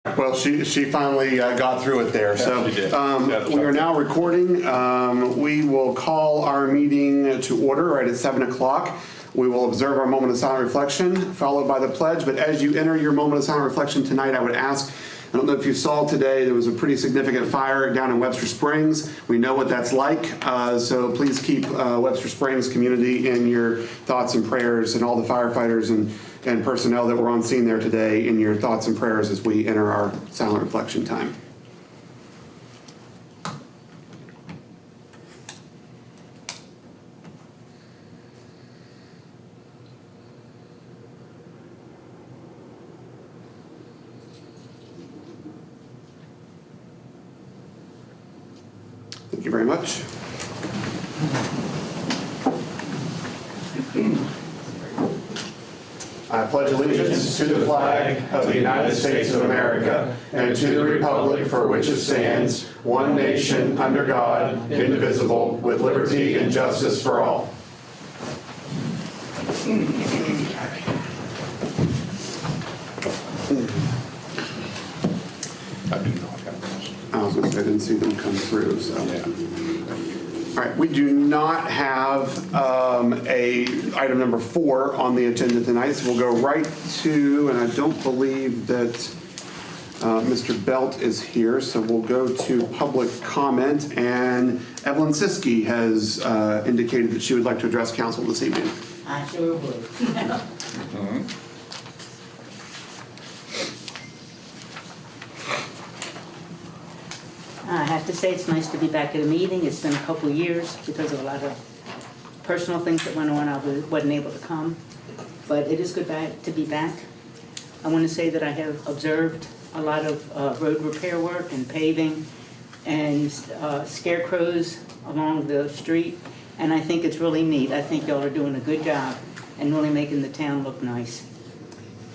Well, she finally got through it there. So we are now recording. We will call our meeting to order right at 7 o'clock. We will observe our moment of silent reflection, followed by the pledge. But as you enter your moment of silent reflection tonight, I would ask, I don't know if you saw today, there was a pretty significant fire down in Webster Springs. We know what that's like, so please keep Webster Springs community in your thoughts and prayers, and all the firefighters and personnel that were on scene there today in your thoughts and prayers as we enter our silent reflection time. Thank you very much. I pledge allegiance to the flag of the United States of America and to the republic for which it stands, one nation, under God, indivisible, with liberty and justice for all. I was going to say, I didn't see them come through, so. All right, we do not have item number 4 on the agenda tonight, so we'll go right to, and I don't believe that Mr. Belt is here, so we'll go to public comment, and Evelyn Siskey has indicated that she would like to address council this evening. I sure would. I have to say it's nice to be back at a meeting. It's been a couple of years because of a lot of personal things that went on. I wasn't able to come, but it is good to be back. I want to say that I have observed a lot of road repair work and paving and scarecrows along the street, and I think it's really neat. I think y'all are doing a good job and really making the town look nice.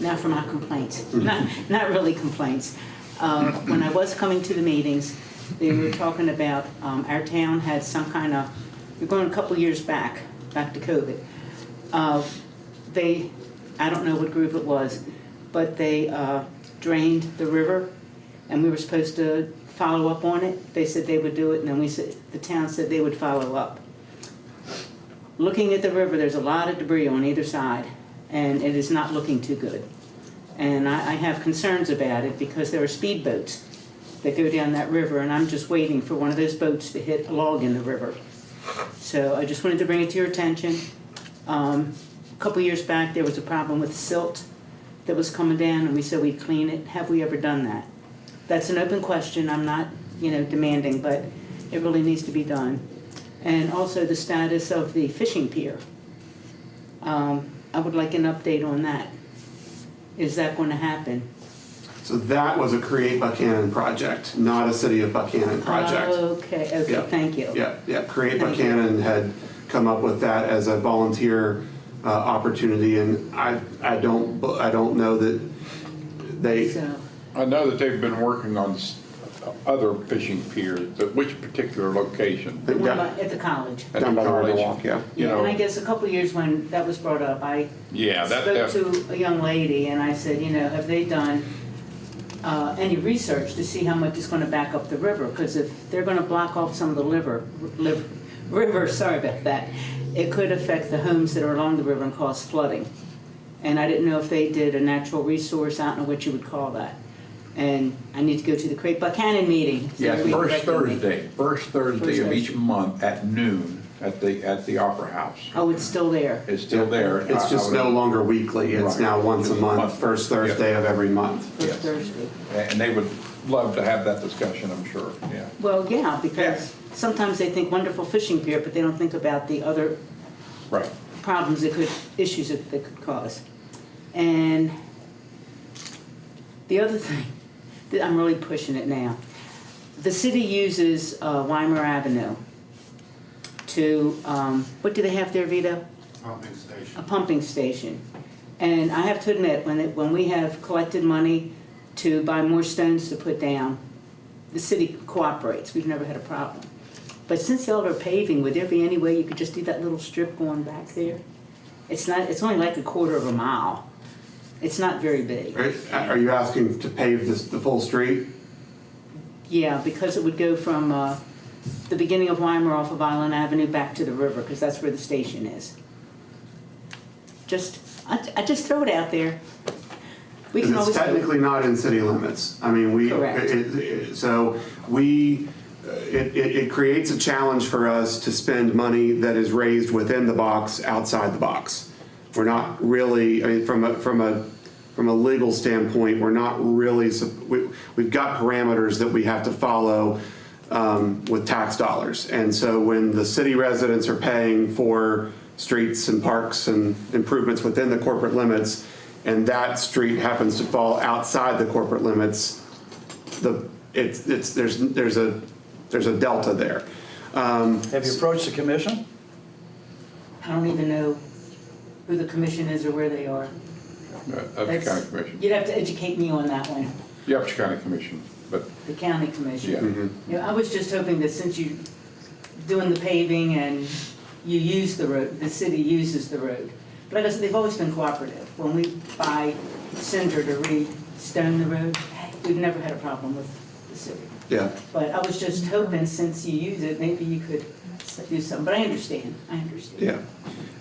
Now for my complaints. Not really complaints. When I was coming to the meetings, they were talking about our town had some kind of, we're going a couple years back to COVID. I don't know what group it was, but they drained the river, and we were supposed to follow up on it. They said they would do it, and then the town said they would follow up. Looking at the river, there's a lot of debris on either side, and it is not looking too good. And I have concerns about it because there are speedboats that go down that river, and I'm just waiting for one of those boats to hit a log in the river. So I just wanted to bring it to your attention. A couple years back, there was a problem with silt that was coming down, and we said we'd clean it. Have we ever done that? That's an open question. I'm not, demanding, but it really needs to be done. And also the status of the fishing pier. I would like an update on that. Is that going to happen? So that was a Create Buckhannon project, not a City of Buckhannon project. Okay, Yeah. Thank you. Yeah. Create Buckhannon had come up with that as a volunteer opportunity, and I don't know that they. So, I know that they've been working on other fishing piers, but which particular location? at the college. At Down the by the college? Riverwalk, yeah. And I guess a couple of years when that was brought up, I spoke to a young lady and I said, have they done any research to see how much is going to back up the river? Because if they're going to block off some of the river, sorry about that, it could affect the homes that are along the river and cause flooding. And I didn't know if they did a natural resource, I don't know what you would call that. And I need to go to the Create Buckhannon meeting. Yeah, first Thursday of each month at noon at the Opera House. Oh, it's still there. It's still there. It's just no longer weekly. It's Right. now once a month, first Thursday of every month. First Thursday. And they would love to have that discussion, I'm sure, yeah. Well, yeah, because sometimes they think wonderful fishing pier, but they don't think about the other Right. problems issues that they could cause. And the other thing, that I'm really pushing it now, the city uses Weimer Avenue to, what do they have there, Vito? Pumping station. A pumping station. And I have to admit, when we have collected money to buy more stones to put down, the city cooperates. We've never had a problem. But since y'all are paving, would there be any way you could just do that little strip going back there? It's only like a quarter of a mile. It's not very big. Are you asking to pave the full street? Yeah, because it would go from the beginning of Weimer off of Island Avenue back to the river, because that's where the station is. I just throw it out there. We can Because it's always. technically not in city limits. I mean, Correct. It creates a challenge for us to spend money that is raised within the box, outside the box. We're not really, I mean, from a legal standpoint, we're not really, we've got parameters that we have to follow with tax dollars. And so when the city residents are paying for streets and parks and improvements within the corporate limits, and that street happens to fall outside the corporate limits, there's a delta there. Have you approached the commission? I don't even know who the commission is or where they are. Upshur County Commission. You'd have to educate me on that one, The Upshur County Commission, but the county commission. yeah. Mm-hmm. I was just hoping that since you're doing the paving and you use the road, the city uses the road. But like I said, they've always been cooperative. When we buy cinder to re-stone the road, we've never had a problem with the city. Yeah. But I was just hoping, since you use it, maybe you could do something. But I understand. Yeah.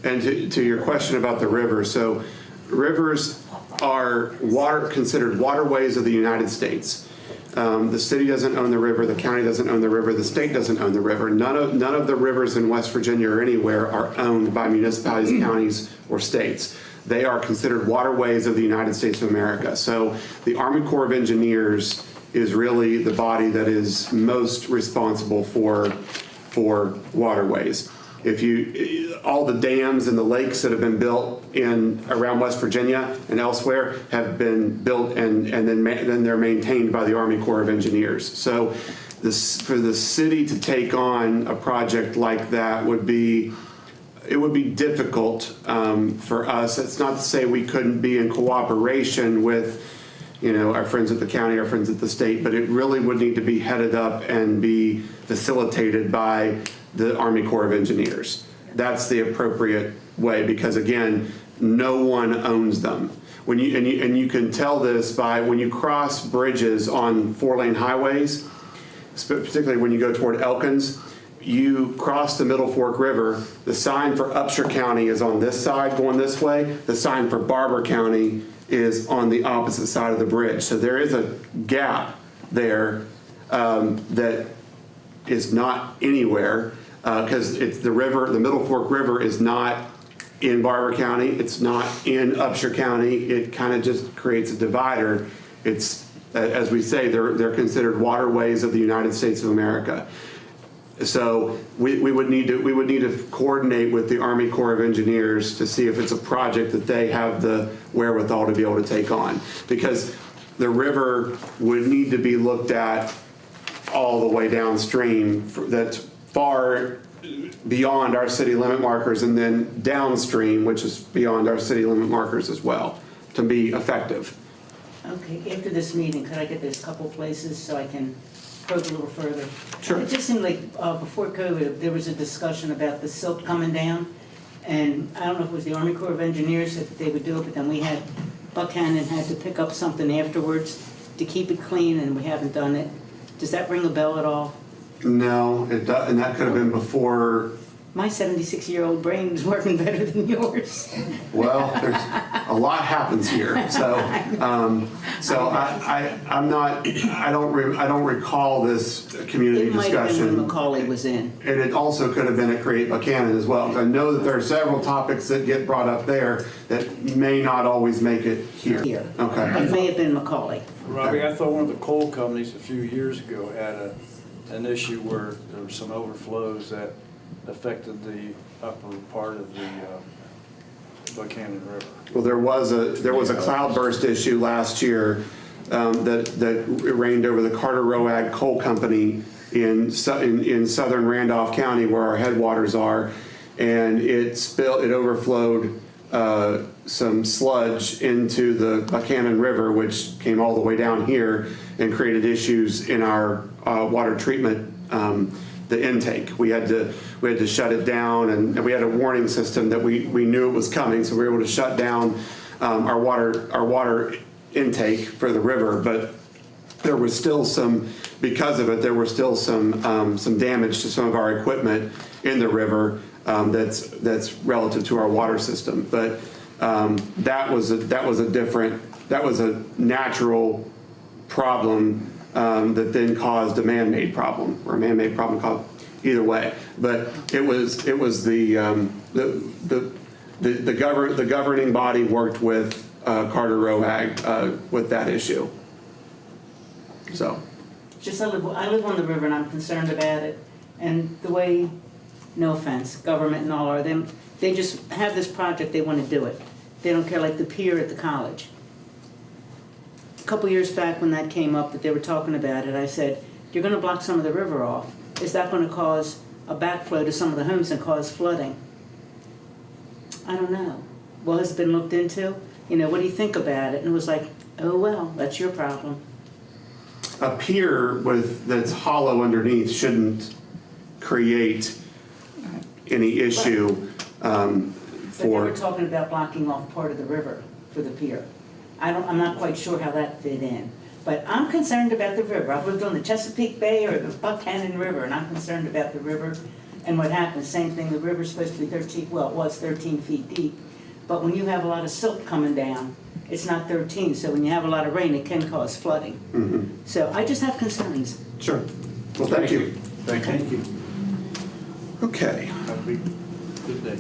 And to your question about the river, so rivers are considered waterways of the United States. The city doesn't own the river, the county doesn't own the river, the state doesn't own the river. None of the rivers in West Virginia or anywhere are owned by municipalities, counties, or states. They are considered waterways of the United States of America. So the Army Corps of Engineers is really the body that is most responsible for waterways. All the dams and the lakes that have been built around West Virginia and elsewhere have been built and then they're maintained by the Army Corps of Engineers. So for the city to take on a project like that would be difficult for us. It's not to say we couldn't be in cooperation with our friends at the county, our friends at the state, but it really would need to be headed up and be facilitated by the Army Corps of Engineers. That's the appropriate way, because again, no one owns them. And you can tell this by when you cross bridges on 4-lane highways, particularly when you go toward Elkins, you cross the Middle Fork River, the sign for Upshur County is on this side going this way, the sign for Barber County is on the opposite side of the bridge. So there is a gap there that is not anywhere, because it's the river, the Middle Fork River is not in Barber County, it's not in Upshur County, it kind of just creates a divider. It's, as we say, they're considered waterways of the United States of America. So we would need to coordinate with the Army Corps of Engineers to see if it's a project that they have the wherewithal to be able to take on, because the river would need to be looked at all the way downstream. That's far beyond our city limit markers, and then downstream, which is beyond our city limit markers as well, to be effective. Okay, after this meeting, could I get this couple places so I can probe a little further? Sure. It just seemed like before COVID, there was a discussion about the silt coming down, and I don't know if it was the Army Corps of Engineers that they would do it, but then Buckhannon had to pick up something afterwards to keep it clean, and we haven't done it. Does that ring a bell at all? No, it does, and that could have been before. My 76-year-old brain is working better than yours. Well, there's a lot happens here, so I don't recall this community It might have been when discussion. Macaulay was in. And it also could have been at Create Buckhannon as well. I know that there are several topics that get brought up there that may not always make it here. Here. Okay. It may have been Macaulay. Robbie, I thought one of the coal companies a few years ago had an issue where there were some overflows that affected the upper part of the Buckhannon River. Well, there was a cloudburst issue last year that rained over the Carter Roag Coal Company in southern Randolph County, where our headwaters are, and it overflowed some sludge into the Buckhannon River, which came all the way down here and created issues in our water treatment, the intake. We had to shut it down, and we had a warning system that we knew it was coming, so we were able to shut down our water intake for the river, but there was still some, because of it, there was still some damage to some of our equipment in the river that's relative to our water system. But that was a natural problem that then caused a man-made problem, or a man-made problem caused either way. But it was the governing body worked with Carter Rohag with that issue. So. Just I live on the river and I'm concerned about it. And the way, no offense, government and all are them, they just have this project, they want to do it. They don't care, like the pier at the college. A couple years back when that came up, that they were talking about it, I said, you're going to block some of the river off. Is that going to cause a backflow to some of the homes and cause flooding? I don't know. Well, has it been looked into? You know, what do you think about it? And it was like, oh, well, that's your problem. A pier that's hollow underneath shouldn't create any issue But they were for. talking about blocking off part of the river for the pier. I'm not quite sure how that fit in. But I'm concerned about the river. I've lived on the Chesapeake Bay or the Buckhannon River, and I'm concerned about the river and what happens. Same thing, the river's supposed to be 13, well, it was 13 feet deep. But when you have a lot of silt coming down, it's not 13. So when you have a lot of rain, it can cause flooding. Mhm. So I just have concerns. Sure. Well, thank you. Thank you. Okay. Have a good day.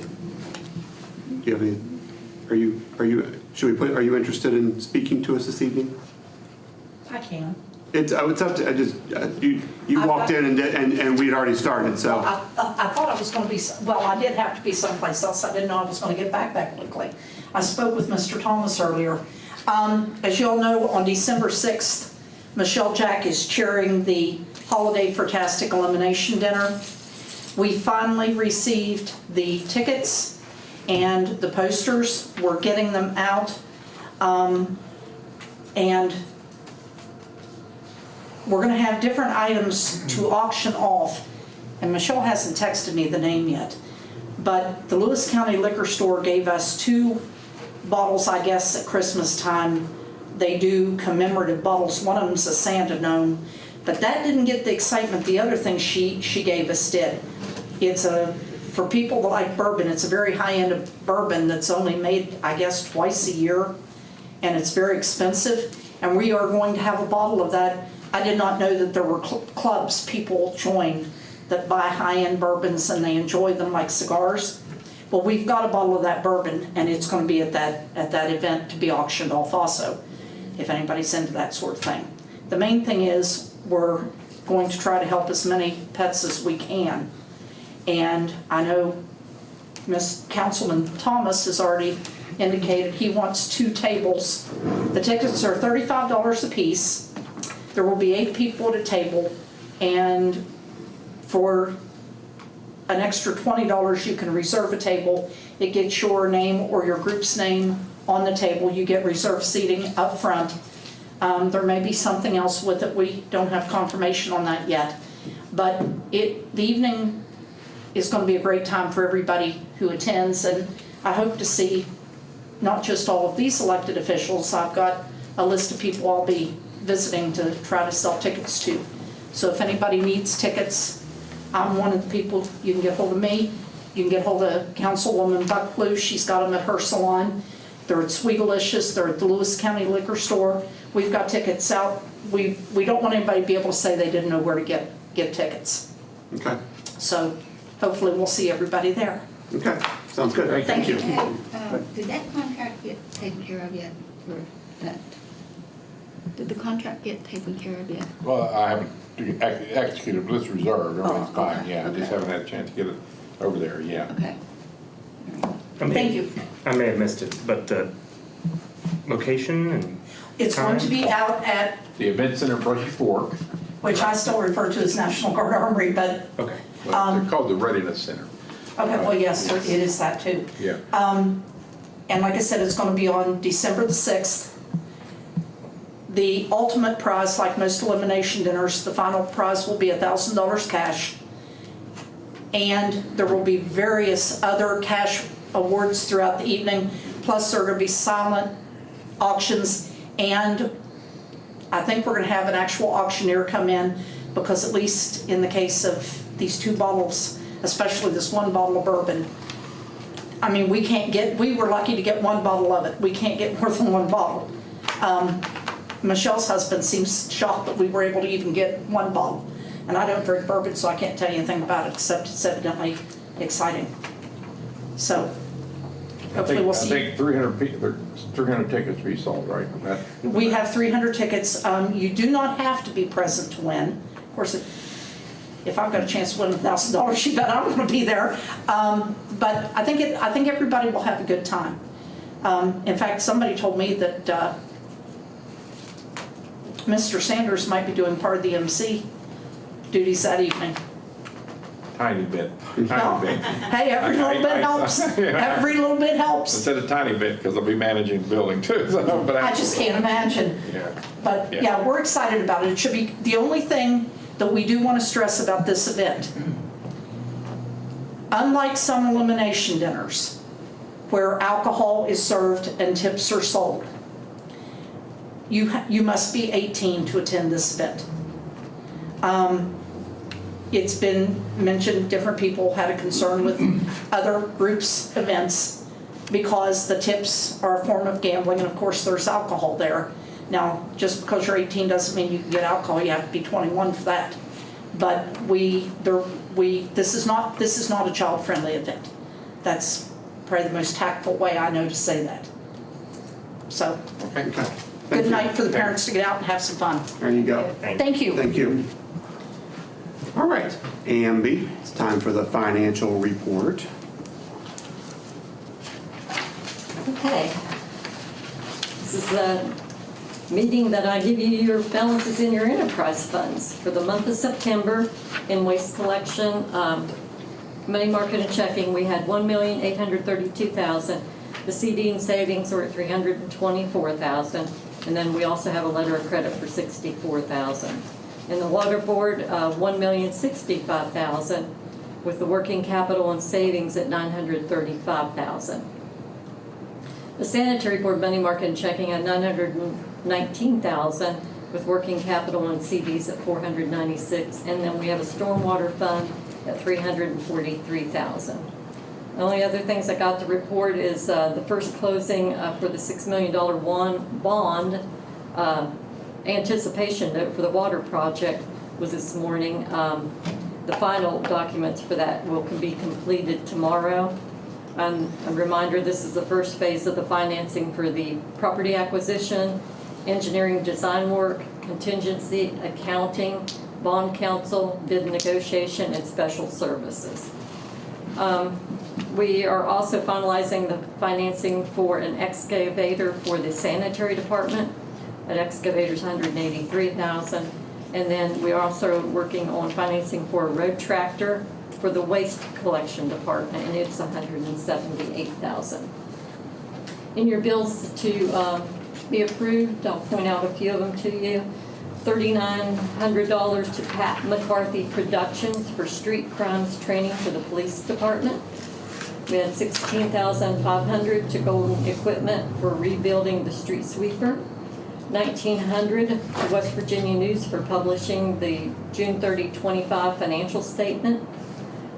Do you have any, are you interested in speaking to us this evening? I can. It's up to, you walked in and we'd already started, so. Well, I thought I was going to be, well, I did have to be someplace else. I didn't know I was going to get back that quickly. I spoke with Mr. Thomas earlier. As you all know, on December 6th, Michelle Jack is chairing the Holiday Fantastic Elimination Dinner. We finally received the tickets and the posters. We're getting them out. And we're going to have different items to auction off. And Michelle hasn't texted me the name yet. But the Lewis County Liquor Store gave us 2 bottles, I guess, at Christmas time. They do commemorative bottles. One of them's a Santa gnome. But that didn't get the excitement the other thing she gave us did. It's for people that like bourbon, it's a very high end of bourbon that's only made, I guess, twice a year. And it's very expensive. And we are going to have a bottle of that. I did not know that there were clubs people join that buy high-end bourbons and they enjoy them like cigars. Well, we've got a bottle of that bourbon and it's going to be at that event to be auctioned off also, if anybody's into that sort of thing. The main thing is we're going to try to help as many pets as we can. And I know Councilman Thomas has already indicated he wants 2 tables. The tickets are $35 a piece. There will be 8 people at a table, and for an extra $20 you can reserve a table. It gets your name or your group's name on the table. You get reserved seating up front. There may be something else with it. We don't have confirmation on that yet. But the evening is going to be a great time for everybody who attends, and I hope to see not just all of these elected officials. I've got a list of people I'll be visiting to try to sell tickets to. So if anybody needs tickets, I'm one of the people. You can get hold of me. You can get hold of Councilwoman Buckblue. She's got them at her salon. They're at Sweetalicious. They're at the Lewis County Liquor Store. We've got tickets out. We don't want anybody to be able to say they didn't know where to get tickets. Okay. So hopefully we'll see everybody there. Okay. Sounds good. Thank you. Did that contract get taken care of yet for that? Did the contract get taken care of yet? Well, I haven't executed, but it's reserved, everything's Oh, fine, okay, yeah, I just okay. haven't had a chance to get it over there, yeah. Okay. Thank you. I may have missed it, but the location and It's going to be out at, The event center Brushy Fork, which I still refer to as National Guard Armory, but, okay. well, they're called the Readiness Center, okay, well, yes, it is that too. yeah. And like I said, it's going to be on December the 6th. The ultimate prize, like most elimination dinners, the final prize will be $1,000 cash. And there will be various other cash awards throughout the evening. Plus, there are going to be silent auctions, and I think we're going to have an actual auctioneer come in, because at least in the case of these 2 bottles, especially this 1 bottle of bourbon, I mean, we were lucky to get 1 bottle of it. We can't get more than 1 bottle. Michelle's husband seems shocked that we were able to even get 1 bottle. And I don't drink bourbon, so I can't tell you anything about it, except it's evidently exciting. So hopefully we'll see. I think 300 tickets be sold, right? We have 300 tickets. You do not have to be present to win. Of course, if I've got a chance to win $1,000, you bet I'm going to be there. But I think everybody will have a good time. In fact, somebody told me that Mr. Sanders might be doing part of the MC duties that evening. Tiny bit, No. tiny bit. Hey, every little bit helps. Every little bit helps. Instead of tiny bit, because I'll be managing the building too. So, but I just can't imagine. Yeah. But Yeah. yeah, we're excited about it. It should be, the only thing that we do want to stress about this event, unlike some elimination dinners where alcohol is served and tips are sold, you must be 18 to attend this event. It's been mentioned, different people had a concern with other groups' events because the tips are a form of gambling, and of course there's alcohol there. Now, just because you're 18 doesn't mean you can get alcohol. You have to be 21 for that. But this is not a child-friendly event. That's probably the most tactful way I know to say that. So, Okay. good night for the parents to get out and have some fun. There you go. Thank you. Thank you. All right, AMB, it's time for the financial report. Okay. This is the meeting that I give you your balances in your enterprise funds. For the month of September, in waste collection, money market and checking, we had $1,832,000. The CD and savings were at $324,000. And then we also have a letter of credit for $64,000. In the water board, $1,065,000, with the working capital and savings at $935,000. The sanitary board money market and checking at $919,000, with working capital and CDs at $496,000, and then we have a stormwater fund at $343,000. The only other things I got to report is the first closing for the $6 million bond anticipation note for the water project was this morning. The final documents for that will be completed tomorrow. A reminder, this is the first phase of the financing for the property acquisition, engineering design work, contingency, accounting, bond counsel, bid negotiation, and special services. We are also finalizing the financing for an excavator for the sanitary department. That excavator's $183,000. And then we are also working on financing for a road tractor for the waste collection department, and it's $178,000. In your bills to be approved, I'll point out a few of them to you. $3,900 to Pat McCarthy Productions for street crimes training for the police department. We had $16,500 to Golden Equipment for rebuilding the street sweeper. $1,900 to West Virginia News for publishing the June 30, 25 financial statement.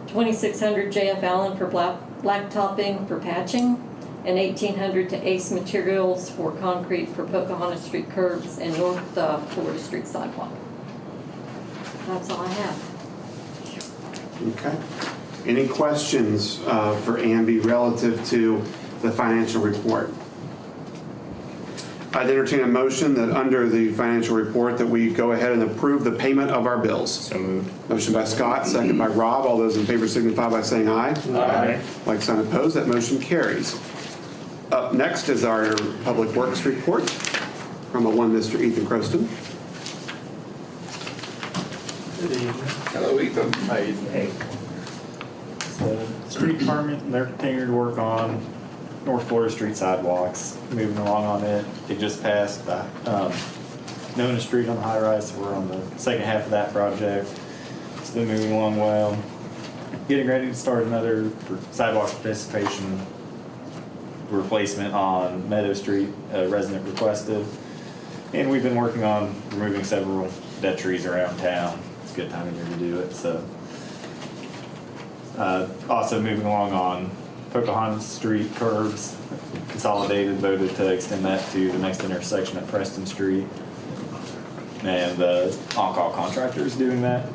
$2,600 JF Allen for blacktopping for patching, and $1,800 to Ace Materials for concrete for Buckhannon Street curbs and North Florida Street sidewalk. That's all I have. Okay. Any questions for Amby relative to the financial report? I'd entertain a motion that under the financial report that we go ahead and approve the payment of our bills. So moved. Motion by Scott, second by Rob. All those in favor signify by saying aye. Aye. Like sign opposed, that motion carries. Up next is our Public Works report from one Mr. Ethan Croston. Good evening. Hello, Ethan. Hey. So, street department, they're continuing to work on North Florida Street sidewalks, moving along on it. They just passed Nona Street on the high rise, so we're on the second half of that project. It's been moving along well. Getting ready to start another sidewalk participation replacement on Meadow Street, a resident requested. And we've been working on removing several dead trees around town. It's a good time of year to do it, so. Also moving along on Buckhannon Street curbs, Consolidated voted to extend that to the next intersection at Preston Street. And the on-call contractor is doing that.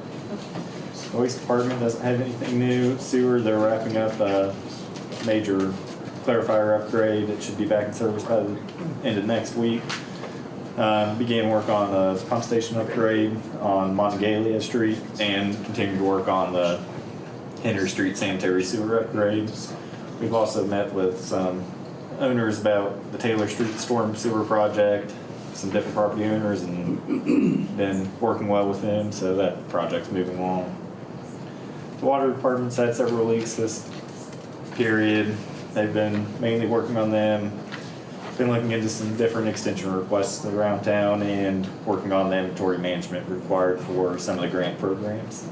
The Waste Department doesn't have anything new. Sewer, they're wrapping up a major clarifier upgrade. It should be back in service by the end of next week. Began work on the pump station upgrade on Monongalia Street and continue to work on the Henry Street sanitary sewer upgrade. We've also met with some owners about the Taylor Street storm sewer project, some different property owners, and been working well with them, so that project's moving along. The water department's had several leaks this period. They've been mainly working on them. Been looking into some different extension requests around town and working on the inventory management required for some of the grant programs.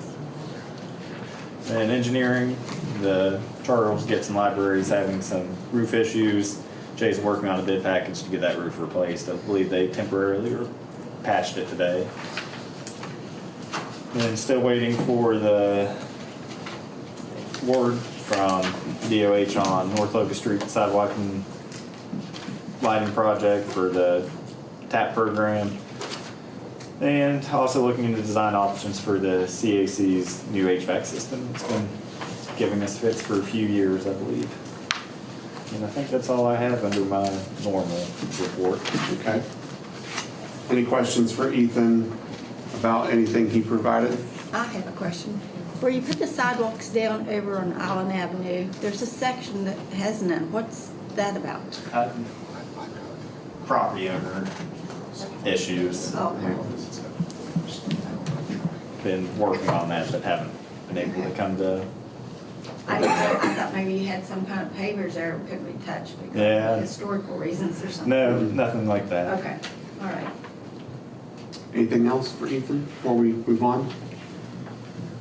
And engineering, the Charles Gibson Library is having some roof issues. Jay's working on a bid package to get that roof replaced. I believe they temporarily patched it today. And still waiting for the word from DOH on North Locust Street sidewalk and lighting project for the TAP program. And also looking into design options for the CAC's new HVAC system. It's been giving us fits for a few years, I believe. And I think that's all I have under my normal report. Okay. Any questions for Ethan about anything he provided? I have a question. Where you put the sidewalks down over on Island Avenue, there's a section that has none. What's that about? Property owner issues. Okay. Been working on that, but haven't been able to come to. I thought maybe you had some kind of pavers there that couldn't be touched because Yeah. of historical reasons or something. No, nothing like that. Okay, all right. Anything else for Ethan before we move on?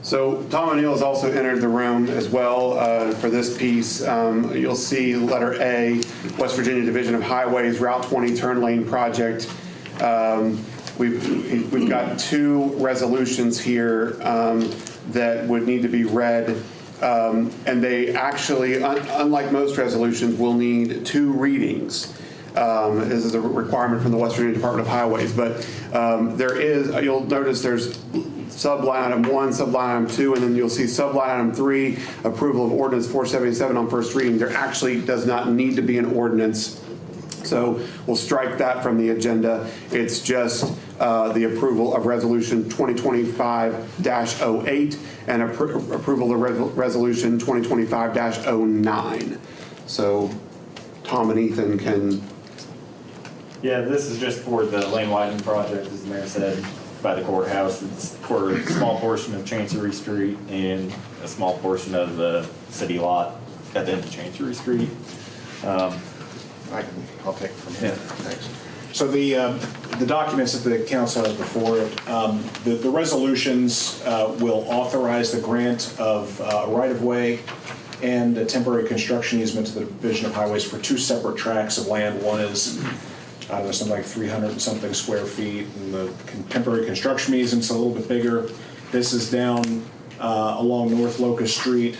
So Tom O'Neill has also entered the room as well for this piece. You'll see letter A, West Virginia Division of Highways Route 20 Turn Lane Project. We've got two resolutions here that would need to be read. And they actually, unlike most resolutions, will need two readings. This is a requirement from the West Virginia Department of Highways, but there is, you'll notice there's subline item 1, subline item 2, and then you'll see subline item 3, approval of ordinance 477 on first reading. There actually does not need to be an ordinance, so we'll strike that from the agenda. It's just the approval of resolution 2025-08 and approval of resolution 2025-09. So Tom and Ethan can. Yeah, this is just for the lane widening project, as the mayor said, by the courthouse. It's for a small portion of Chancery Street and a small portion of the city lot at the end of Chancery Street. I'll take it from here. Yeah. Thanks. So the documents that the council has before it, the resolutions will authorize the grant of a right-of-way and a temporary construction easement to the Division of Highways for two separate tracts of land. One is, I don't know, something like 300 and something square feet, and the temporary construction easement's a little bit bigger. This is down along North Locust Street,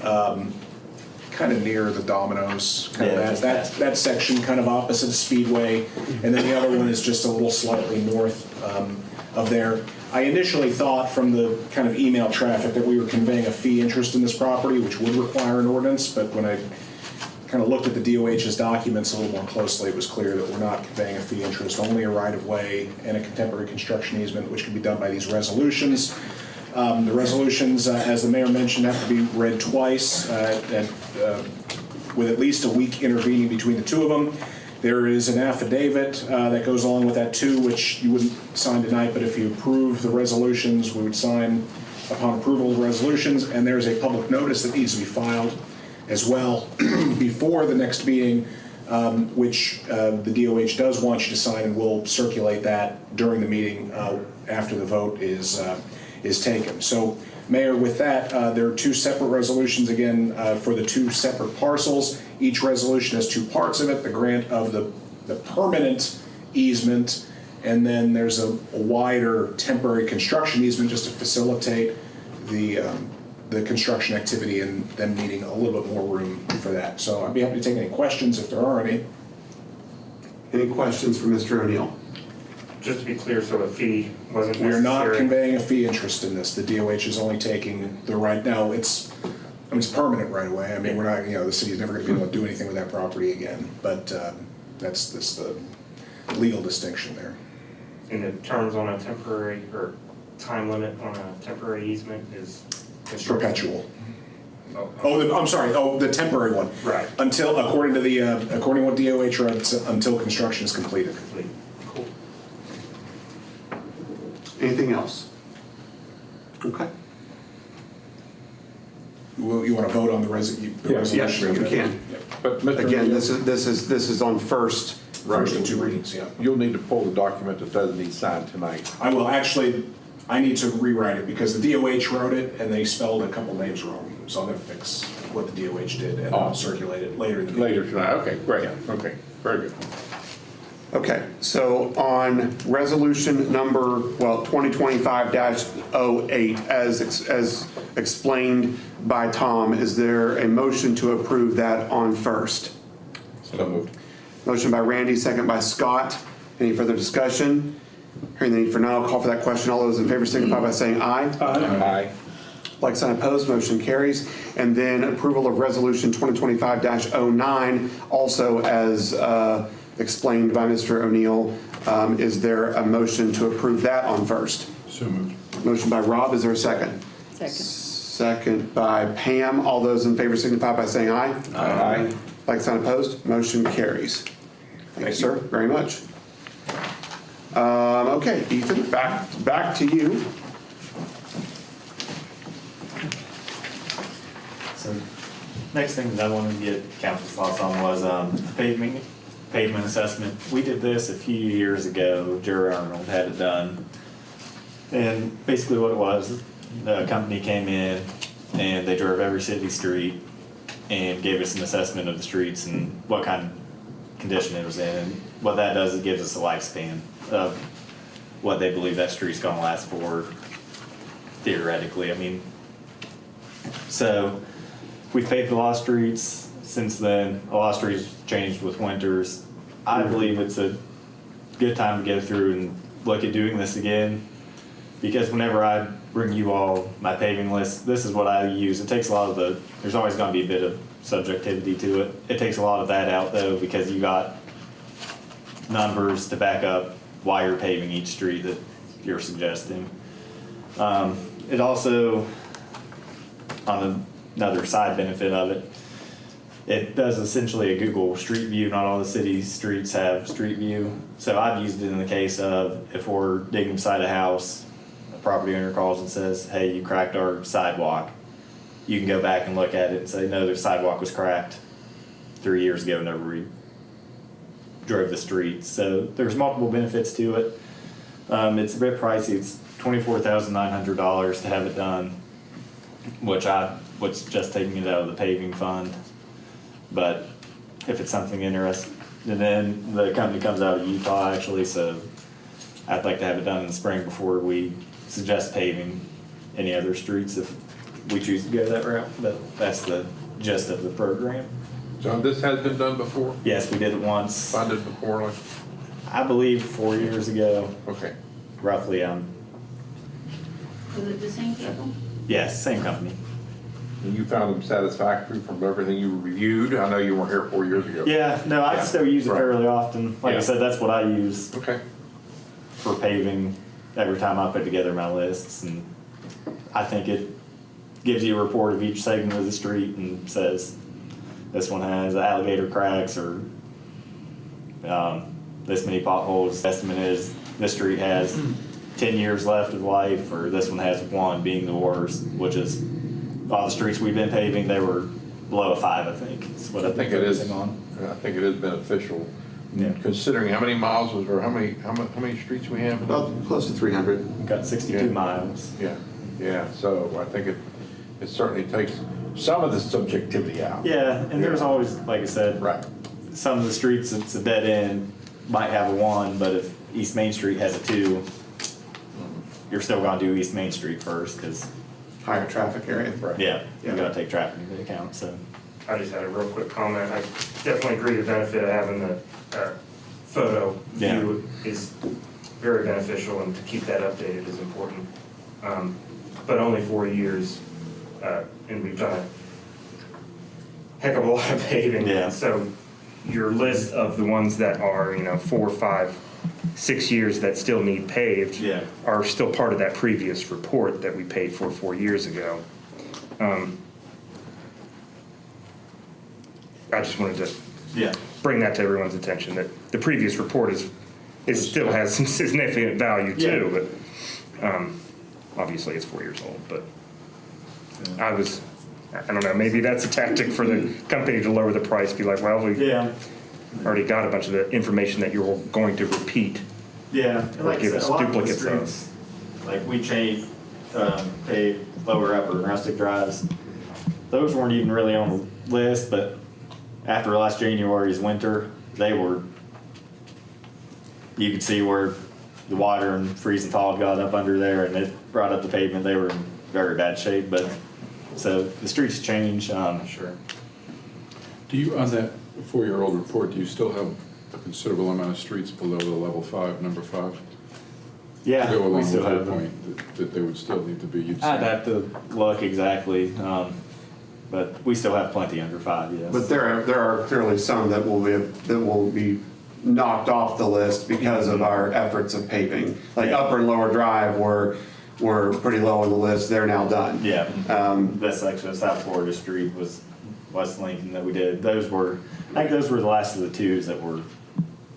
kind of near the Domino's, kind of that section, kind of opposite Speedway, and then the other one is just a little slightly north of there. I initially thought from the kind of email traffic that we were conveying a fee interest in this property, which would require an ordinance, but when I kind of looked at the DOH's documents a little more closely, it was clear that we're not conveying a fee interest, only a right-of-way and a contemporary construction easement, which can be done by these resolutions. The resolutions, as the mayor mentioned, have to be read twice with at least a week intervening between the two of them. There is an affidavit that goes along with that too, which you wouldn't sign tonight, but if you approve the resolutions, we would sign upon approval of the resolutions, and there's a public notice that needs to be filed as well before the next meeting, which the DOH does want you to sign, and we'll circulate that during the meeting after the vote is taken. So, Mayor, with that, there are two separate resolutions again for the two separate parcels. Each resolution has two parts of it, the grant of the permanent easement, and then there's a wider temporary construction easement just to facilitate the construction activity and them needing a little bit more room for that. So I'd be happy to take any questions if there are any. Any questions for Mr. O'Neill? Just to be clear, so a fee wasn't necessary? We're not conveying a fee interest in this. The DOH is only taking the right, now it's permanent right away. I mean, we're not, the city's never gonna be able to do anything with that property again, but that's the legal distinction there. And the terms on a temporary, or time limit on a temporary easement is? Perpetual. Oh, I'm sorry, the temporary one. Right. Until, according to what DOH wrote, until construction is completed. complete. Cool. Anything else? Okay. You want to vote on the resolution? Yes, you can. But Mr. Again, O'Neill, this is on first. First and two readings, yeah. you'll need to pull the document that doesn't need signed tonight. I will, actually, I need to rewrite it because the DOH wrote it and they spelled a couple names wrong. So I'm gonna fix what the DOH did and I'll circulate it later in the meeting. Later tonight, okay, great, Yeah. okay, very good. Okay, so on resolution number, 2025-08, as explained by Tom, is there a motion to approve that on first? So moved. Motion by Randy, second by Scott. Any further discussion? Hearing the need for none, I'll call for that question. All those in favor signify by saying aye. Aye. Like sign opposed, motion carries. And then approval of resolution 2025-09, also as explained by Mr. O'Neill. Is there a motion to approve that on first? So moved. Motion by Rob, is there a second? Second. Second by Pam. All those in favor signify by saying aye. Aye. Like sign opposed, motion carries. Thank you, sir, very much. Okay, Ethan, back to you. So, next thing that I wanted to get council's thoughts on was pavement assessment. We did this a few years ago. Jerry Arnold had it done. And basically what it was, the company came in and they drove every city street and gave us an assessment of the streets and what kind of condition it was in. And what that does, it gives us a lifespan of what they believe that street's gonna last for, theoretically. I mean, so we've paved a lot of streets since then. A lot of streets changed with winters. I believe it's a good time to go through and look at doing this again, because whenever I bring you all my paving list, this is what I use. It takes a lot of there's always gonna be a bit of subjectivity to it. It takes a lot of that out though, because you got numbers to back up why you're paving each street that you're suggesting. It also, on another side benefit of it, it does essentially a Google Street View. Not all the city's streets have Street View. So I've used it in the case of if we're digging beside a house, a property owner calls and says, hey, you cracked our sidewalk. You can go back and look at it and say, no, the sidewalk was cracked 3 years ago whenever we drove the street. So there's multiple benefits to it. It's a bit pricey. It's $24,900 to have it done, which was just taking it out of the paving fund. But if it's something interesting, and then the company comes out of Utah actually, so I'd like to have it done in the spring before we suggest paving any other streets if we choose to go that route. But that's the gist of the program. So this has been done before? Yes, we did it once. Funded before, like, I believe 4 years ago, okay. roughly. Was it the same people? Yes, same company. And you found them satisfactory from everything you reviewed? I know you weren't here 4 years ago. Yeah, no, I still use it Right. fairly often. Like Yeah. I said, that's what I use Okay. for paving every time I put together my lists, and I think it gives you a report of each segment of the street and says this one has alligator cracks or this many potholes. Estimate is this street has 10 years left of life, or this one has 1 being the worst, which is all the streets we've been paving, they were below a 5, I think. Is what I I've been think it is. focusing on. I think it is beneficial, Yeah. considering how many miles was there, how many streets we have? About close to 300. We've got 62 Yeah. miles. Yeah, yeah. So I think it certainly takes some of the subjectivity out. Yeah, and there's always, like I said, Right. some of the streets, it's a dead end, might have a 1, but if East Main Street has a 2, you're still gonna do East Main Street first, because, Higher traffic area. yeah, Yeah. you gotta take traffic into account, so. I just had a real quick comment. I definitely agree the benefit of having the photo Yeah. view is very beneficial, and to keep that updated is important. But only 4 years, and we've done a heck of a lot of paving. Yeah. So your list of the ones that are, 4, 5, 6 years that still need paved Yeah. are still part of that previous report that we paid for 4 years ago. I just wanted to Yeah. bring that to everyone's attention, that the previous report still has some significant value too, but obviously it's 4 years old, but I don't know, maybe that's a tactic for the company to lower the price, be like, well, we've Yeah. already got a bunch of the information that you're going to repeat. Yeah, and like I give said, us a lot of the duplicates of. streets, like we changed, paved lower, upper, and rustic drives. Those weren't even really on the list, but after last January's winter, they were, you could see where the water and freezing thaw got up under there, and it brought up the pavement. They were in very bad shape, but, so the streets change, Sure. Do you, on that 4-year-old report, do you still have a considerable amount of streets below the level 5, number 5? yeah, To go we along with still your have them. point, that they would still need to be, you'd I'd say. have to look exactly, but we still have plenty under 5, yes. But there are clearly some that will be knocked off the list because of our efforts of paving. Like Upper and Lower Drive were pretty low on the list, they're now done. Yeah, this section of South Florida Street was West Lincoln that we did. Those were, I think those were the last of the 2s that were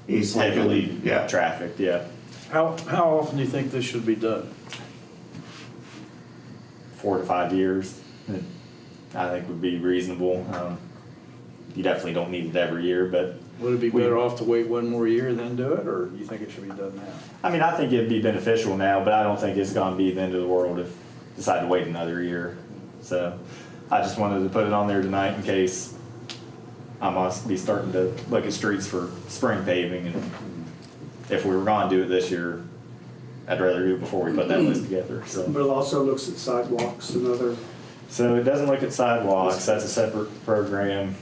East Lincoln, heavily yeah. trafficked, yeah. How often do you think this should be done? 4 to 5 years, I think would be reasonable. You definitely don't need it every year, but. Would it be better off to wait 1 more year and then do it, or do you think it should be done now? I mean, I think it'd be beneficial now, but I don't think it's gonna be the end of the world if you decide to wait another year. So I just wanted to put it on there tonight in case I must be starting to look at streets for spring paving, and if we were gonna do it this year, I'd rather do it before we put that list together, so. But it also looks at sidewalks and other, So it doesn't look at sidewalks, that's a separate program.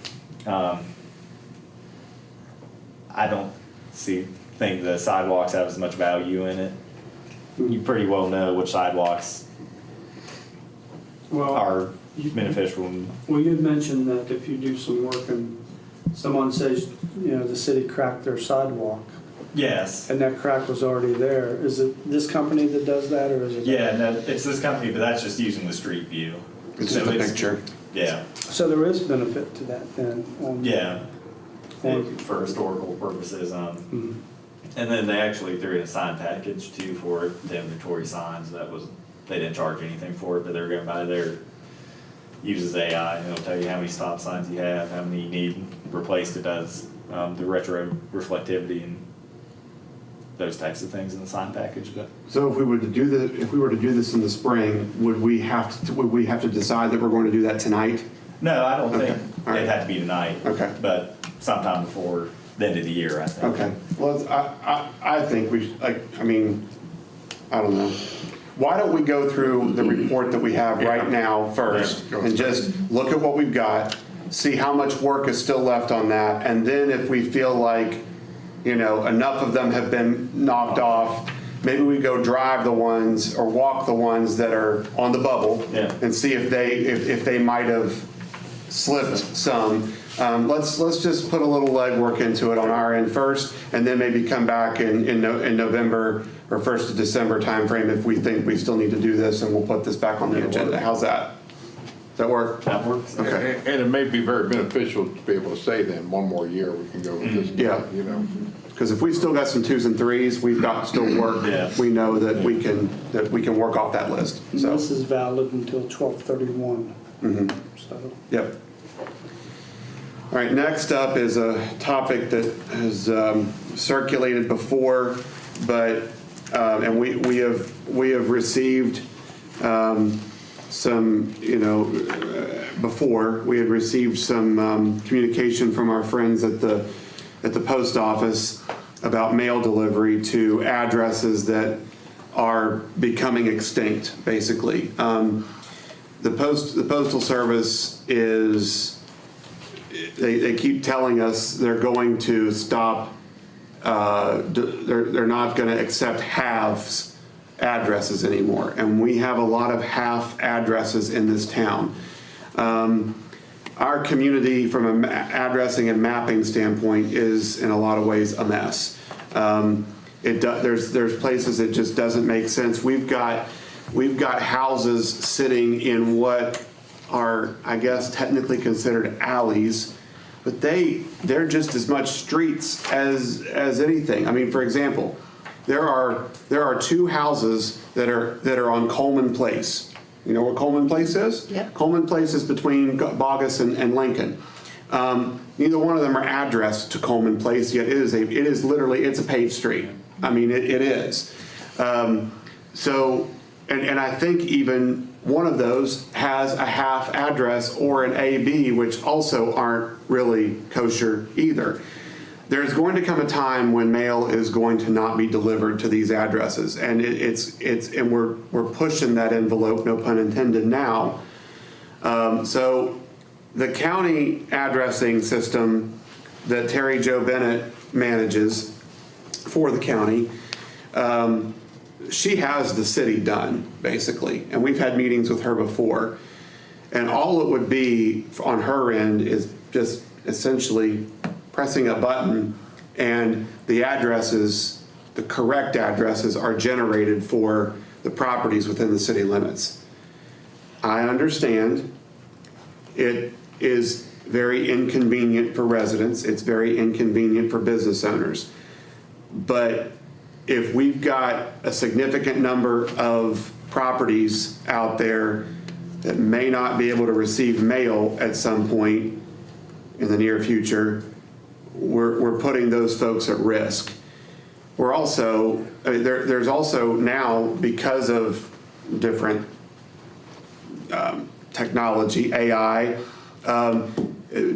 I don't think the sidewalks have as much value in it. You pretty well know which sidewalks well, are beneficial. well, you had mentioned that if you do some work and someone says, the city cracked their sidewalk, Yes. and that crack was already there, is it this company that does that, or is it? Yeah, no, it's this company, but that's just using the street view. It's So just a picture. Yeah, So there is benefit to that then? yeah. And- For historical purposes, Mhm. and then they actually threw in a sign package too for it, the inventory signs. They didn't charge anything for it, but they were going by there. Uses AI, and it'll tell you how many stop signs you have, how many you need replaced. It does the retro reflectivity and those types of things in the sign package. But So if we were to do this in the spring, would we have to decide that we're going to do that tonight? no, I don't Okay, think all right. it had to be tonight. Okay. But sometime before the end of the year, I think. Okay, well, I think we, I don't know. Why don't we go through the report that we have right now first, Yeah, go and just look at what we've got, see how much work is still left on that, and then if we feel like, enough of them have been knocked off, maybe we go drive the ones or walk the ones that are on the bubble, Yeah. and see if they might have slipped some. Let's just put a little legwork into it on our end first, and then maybe come back in November or 1st of December timeframe if we think we still need to do this, and we'll put this back on the agenda. How's that? Does that work? That works. Okay. And it may be very beneficial to be able to say then, 1 more year, we can go with this. Yeah. Because if we still got some 2s and 3s, we've got still work. Yeah. We know that we can work off that list. And So, this is valid until 12/31. So, yep. All right, next up is a topic that has circulated before, but and we have received some, before, we had received some communication from our friends at the post office about mail delivery to addresses that are becoming extinct, basically. The Postal Service is, they keep telling us they're going to stop, they're not going to accept halves addresses anymore. And we have a lot of half addresses in this town. Our community, from an addressing and mapping standpoint, is in a lot of ways a mess. There's places it just doesn't make sense. We've got houses sitting in what are, I guess, technically considered alleys, but they're just as much streets as anything. I mean, for example, there are two houses that are on Coleman Place. You know where Coleman Place is? Yep. Coleman Place is between Bogus and Lincoln. Neither one of them are addressed to Coleman Place, yet it is literally a paved street. I mean, it is. So, and I think even one of those has a half address or an AB, which also aren't really kosher either. There's going to come a time when mail is going to not be delivered to these addresses, and and we're pushing that envelope, no pun intended, now. So the county addressing system that Terry Jo Bennett manages for the county, she has the city done, basically, and we've had meetings with her before, and all it would be on her end is just essentially pressing a button, and the addresses, the correct addresses, are generated for the properties within the city limits. I understand it is very inconvenient for residents, it's very inconvenient for business owners, but if we've got a significant number of properties out there that may not be able to receive mail at some point in the near future, we're putting those folks at risk. We're also, there's also now, because of different technology, AI,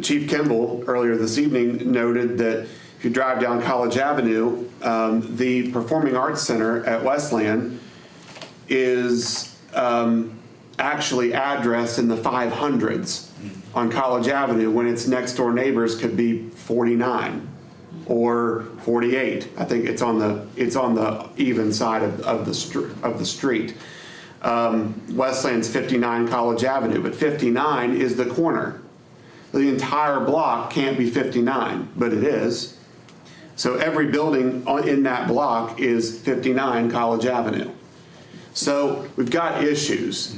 Chief Kimball earlier this evening noted that if you drive down College Avenue, the Performing Arts Center at Westland is actually addressed in the 500s on College Avenue, when its next door neighbors could be 49 or 48. I think it's on the even side of the street. Westland's 59 College Avenue, but 59 is the corner. The entire block can't be 59, but it is. So every building in that block is 59 College Avenue. So we've got issues.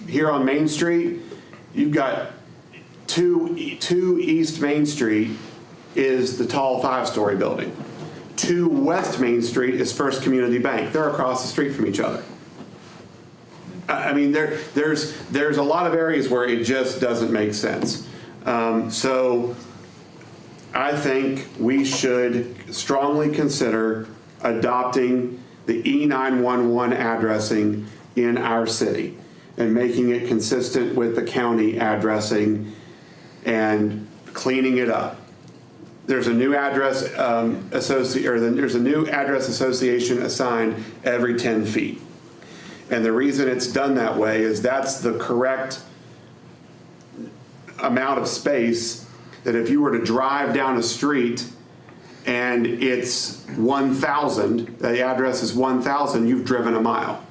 Here on Main Street, you've got 2 East Main Street is the tall 5-story building. 2 West Main Street is First Community Bank. They're across the street from each other. I mean, there's a lot of areas where it just doesn't make sense. So I think we should strongly consider adopting the E911 addressing in our city and making it consistent with the county addressing and cleaning it up. There's a new address there's a new address association assigned every 10 feet. And the reason it's done that way is that's the correct amount of space that if you were to drive down a street and it's 1,000, the address is 1,000, you've driven a mile.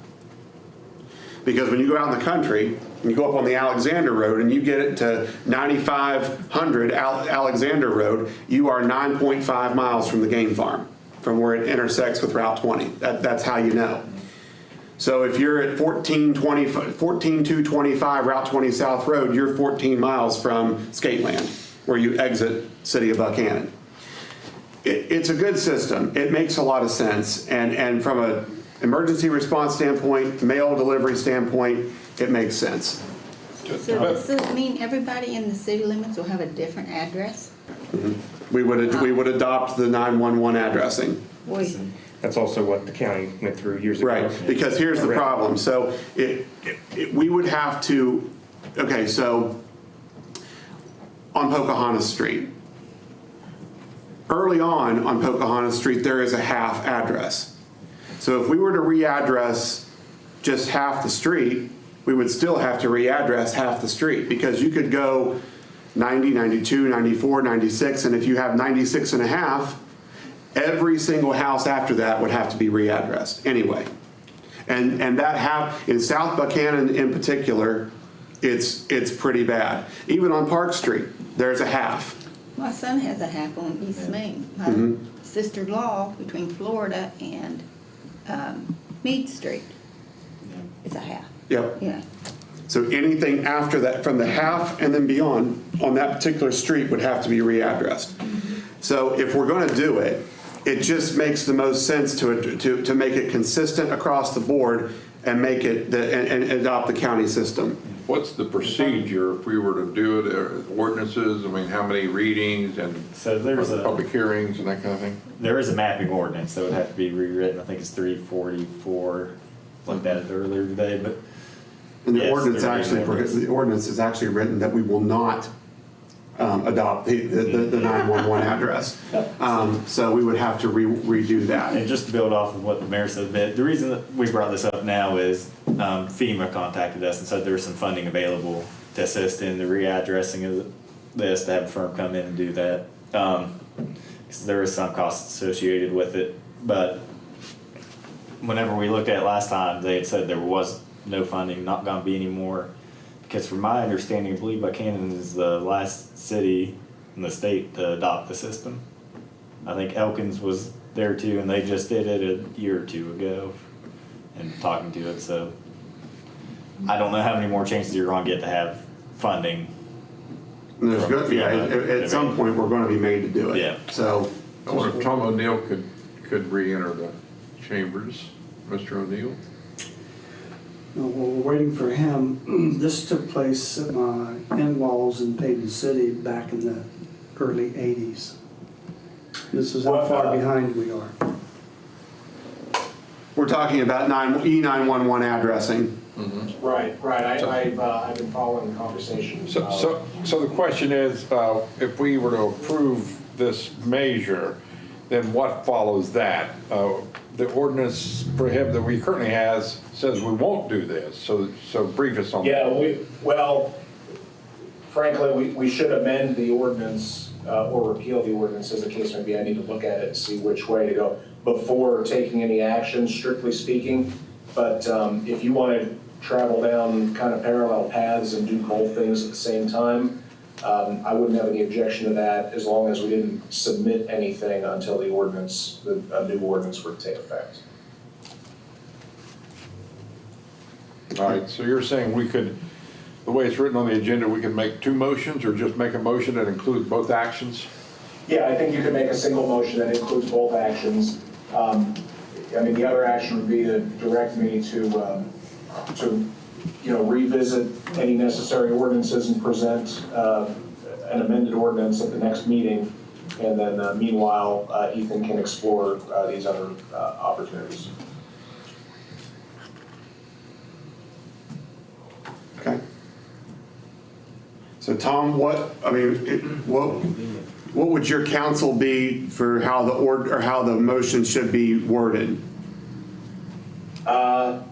Because when you go out in the country, and you go up on the Alexander Road and you get it to 9500 Alexander Road, you are 9.5 miles from the game farm, from where it intersects with Route 20. That's how you know. So if you're at 14225 Route 20 South Road, you're 14 miles from Skateland, where you exit City of Buckhannon. It's a good system. It makes a lot of sense. And from an emergency response standpoint, mail delivery standpoint, it makes sense. So does it mean everybody in the city limits will have a different address? Mm-hmm. We would adopt the 911 addressing. Well, That's also what the county went through years ago. Right, because here's the problem. So we would have to, okay, so on Pocahontas Street. Early on Pocahontas Street, there is a half address. So if we were to readdress just half the street, we would still have to readdress half the street, because you could go 90, 92, 94, 96, and if you have 96 and a half, every single house after that would have to be readdressed anyway. And that in South Buckhannon in particular, it's pretty bad. Even on Park Street, there's a half. My son has a half on East Main. My sister-in-law between Florida and Meade Street. It's a half. Yep. Yeah. So anything after that, from the half and then beyond, on that particular street would have to be readdressed. So if we're going to do it, it just makes the most sense to make it consistent across the board and make it and adopt the county system. What's the procedure if we were to do it, ordinances, I mean, how many readings and So there's public hearings and that kind of thing? there is a mapping ordinance that would have to be rewritten. I think it's 344, like that earlier today, but. And the Yes, ordinance there actually, is. the ordinance is actually written that we will not adopt the 911 address. So we would have to redo that. And just to build off of what the mayor said, the reason that we brought this up now is FEMA contacted us and said there's some funding available to assist in the readdressing of this, to have a firm come in and do that. Because there is some costs associated with it. But whenever we looked at it last time, they had said there was no funding, not going to be any more. Because from my understanding, I believe Buckhannon is the last city in the state to adopt the system. I think Elkins was there too, and they just did it a year or two ago and talking to it. So I don't know how many more chances you're going to get to have funding. And there's good, yeah, at some point, we're going to be made to do it. Yeah. So, I wonder if Tom O'Neill could re-enter the chambers, Mr. O'Neill? Well, we're waiting for him. This took place at my in-laws in Payton City back in the early 80s. This is how far behind we are. we're talking about E911 addressing. Right. I've been following the conversation. So the question is, if we were to approve this measure, then what follows that? The ordinance that we currently has says we won't do this, so brief us on that. Yeah, frankly, we should amend the ordinance or repeal the ordinance, as the case may be. I need to look at it and see which way to go before taking any action, strictly speaking. But if you want to travel down kind of parallel paths and do both things at the same time, I wouldn't have any objection to that, as long as we didn't submit anything until the ordinance, a new ordinance were to take effect. All right, so you're saying we could, the way it's written on the agenda, we can make two motions or just make a motion that includes both actions? Yeah, I think you could make a single motion that includes both actions. I mean, the other action would be to direct me to revisit any necessary ordinances and present an amended ordinance at the next meeting. And then meanwhile, Ethan can explore these other opportunities. Okay. So Tom, what would your counsel be for how the motion should be worded? I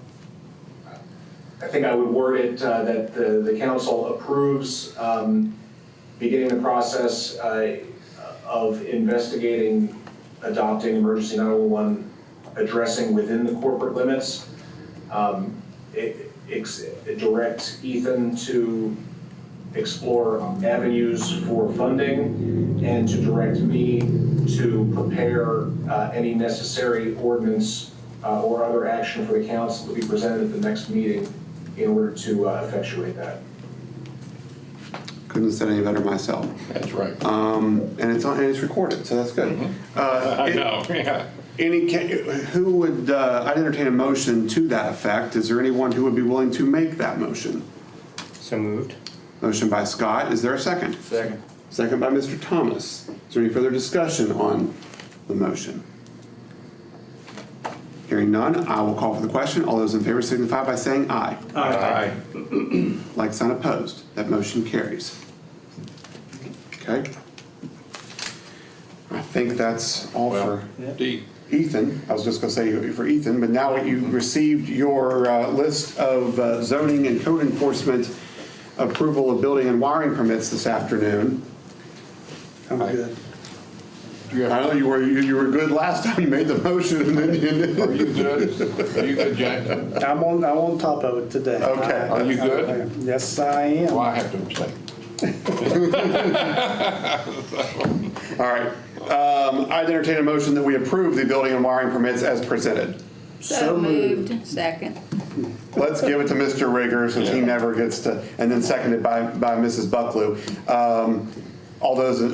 think I would word it that the council approves beginning the process of investigating adopting emergency 911 addressing within the corporate limits. It directs Ethan to explore avenues for funding and to direct me to prepare any necessary ordinance or other action for the council to be presented at the next meeting in order to effectuate that. Couldn't have said any better myself. That's right. And it's recorded, so that's good. I know, yeah. Who would, I'd entertain a motion to that effect. Is there anyone who would be willing to make that motion? So moved. Motion by Scott. Is there a second? Second. Second by Mr. Thomas. Is there any further discussion on the motion? Hearing none, I will call for the question. All those in favor signify by saying aye. Aye. Like sign opposed. That motion carries. Okay. I think that's all for D. Ethan. I was just gonna say for Ethan, but now you received your list of zoning and code enforcement approval of building and wiring permits this afternoon. I'm good. Do you I have- know you were good last time you made the motion and then Are you good? Are you good, Jack? I'm on top of it today. Okay. Are you good? Yes, I am. Well, I have to abstain. All right. I'd entertain a motion that we approve the building and wiring permits as presented. So moved. Second. Let's give it to Mr. Rigger since he never gets to, and then seconded by Mrs. Bucklew. All those in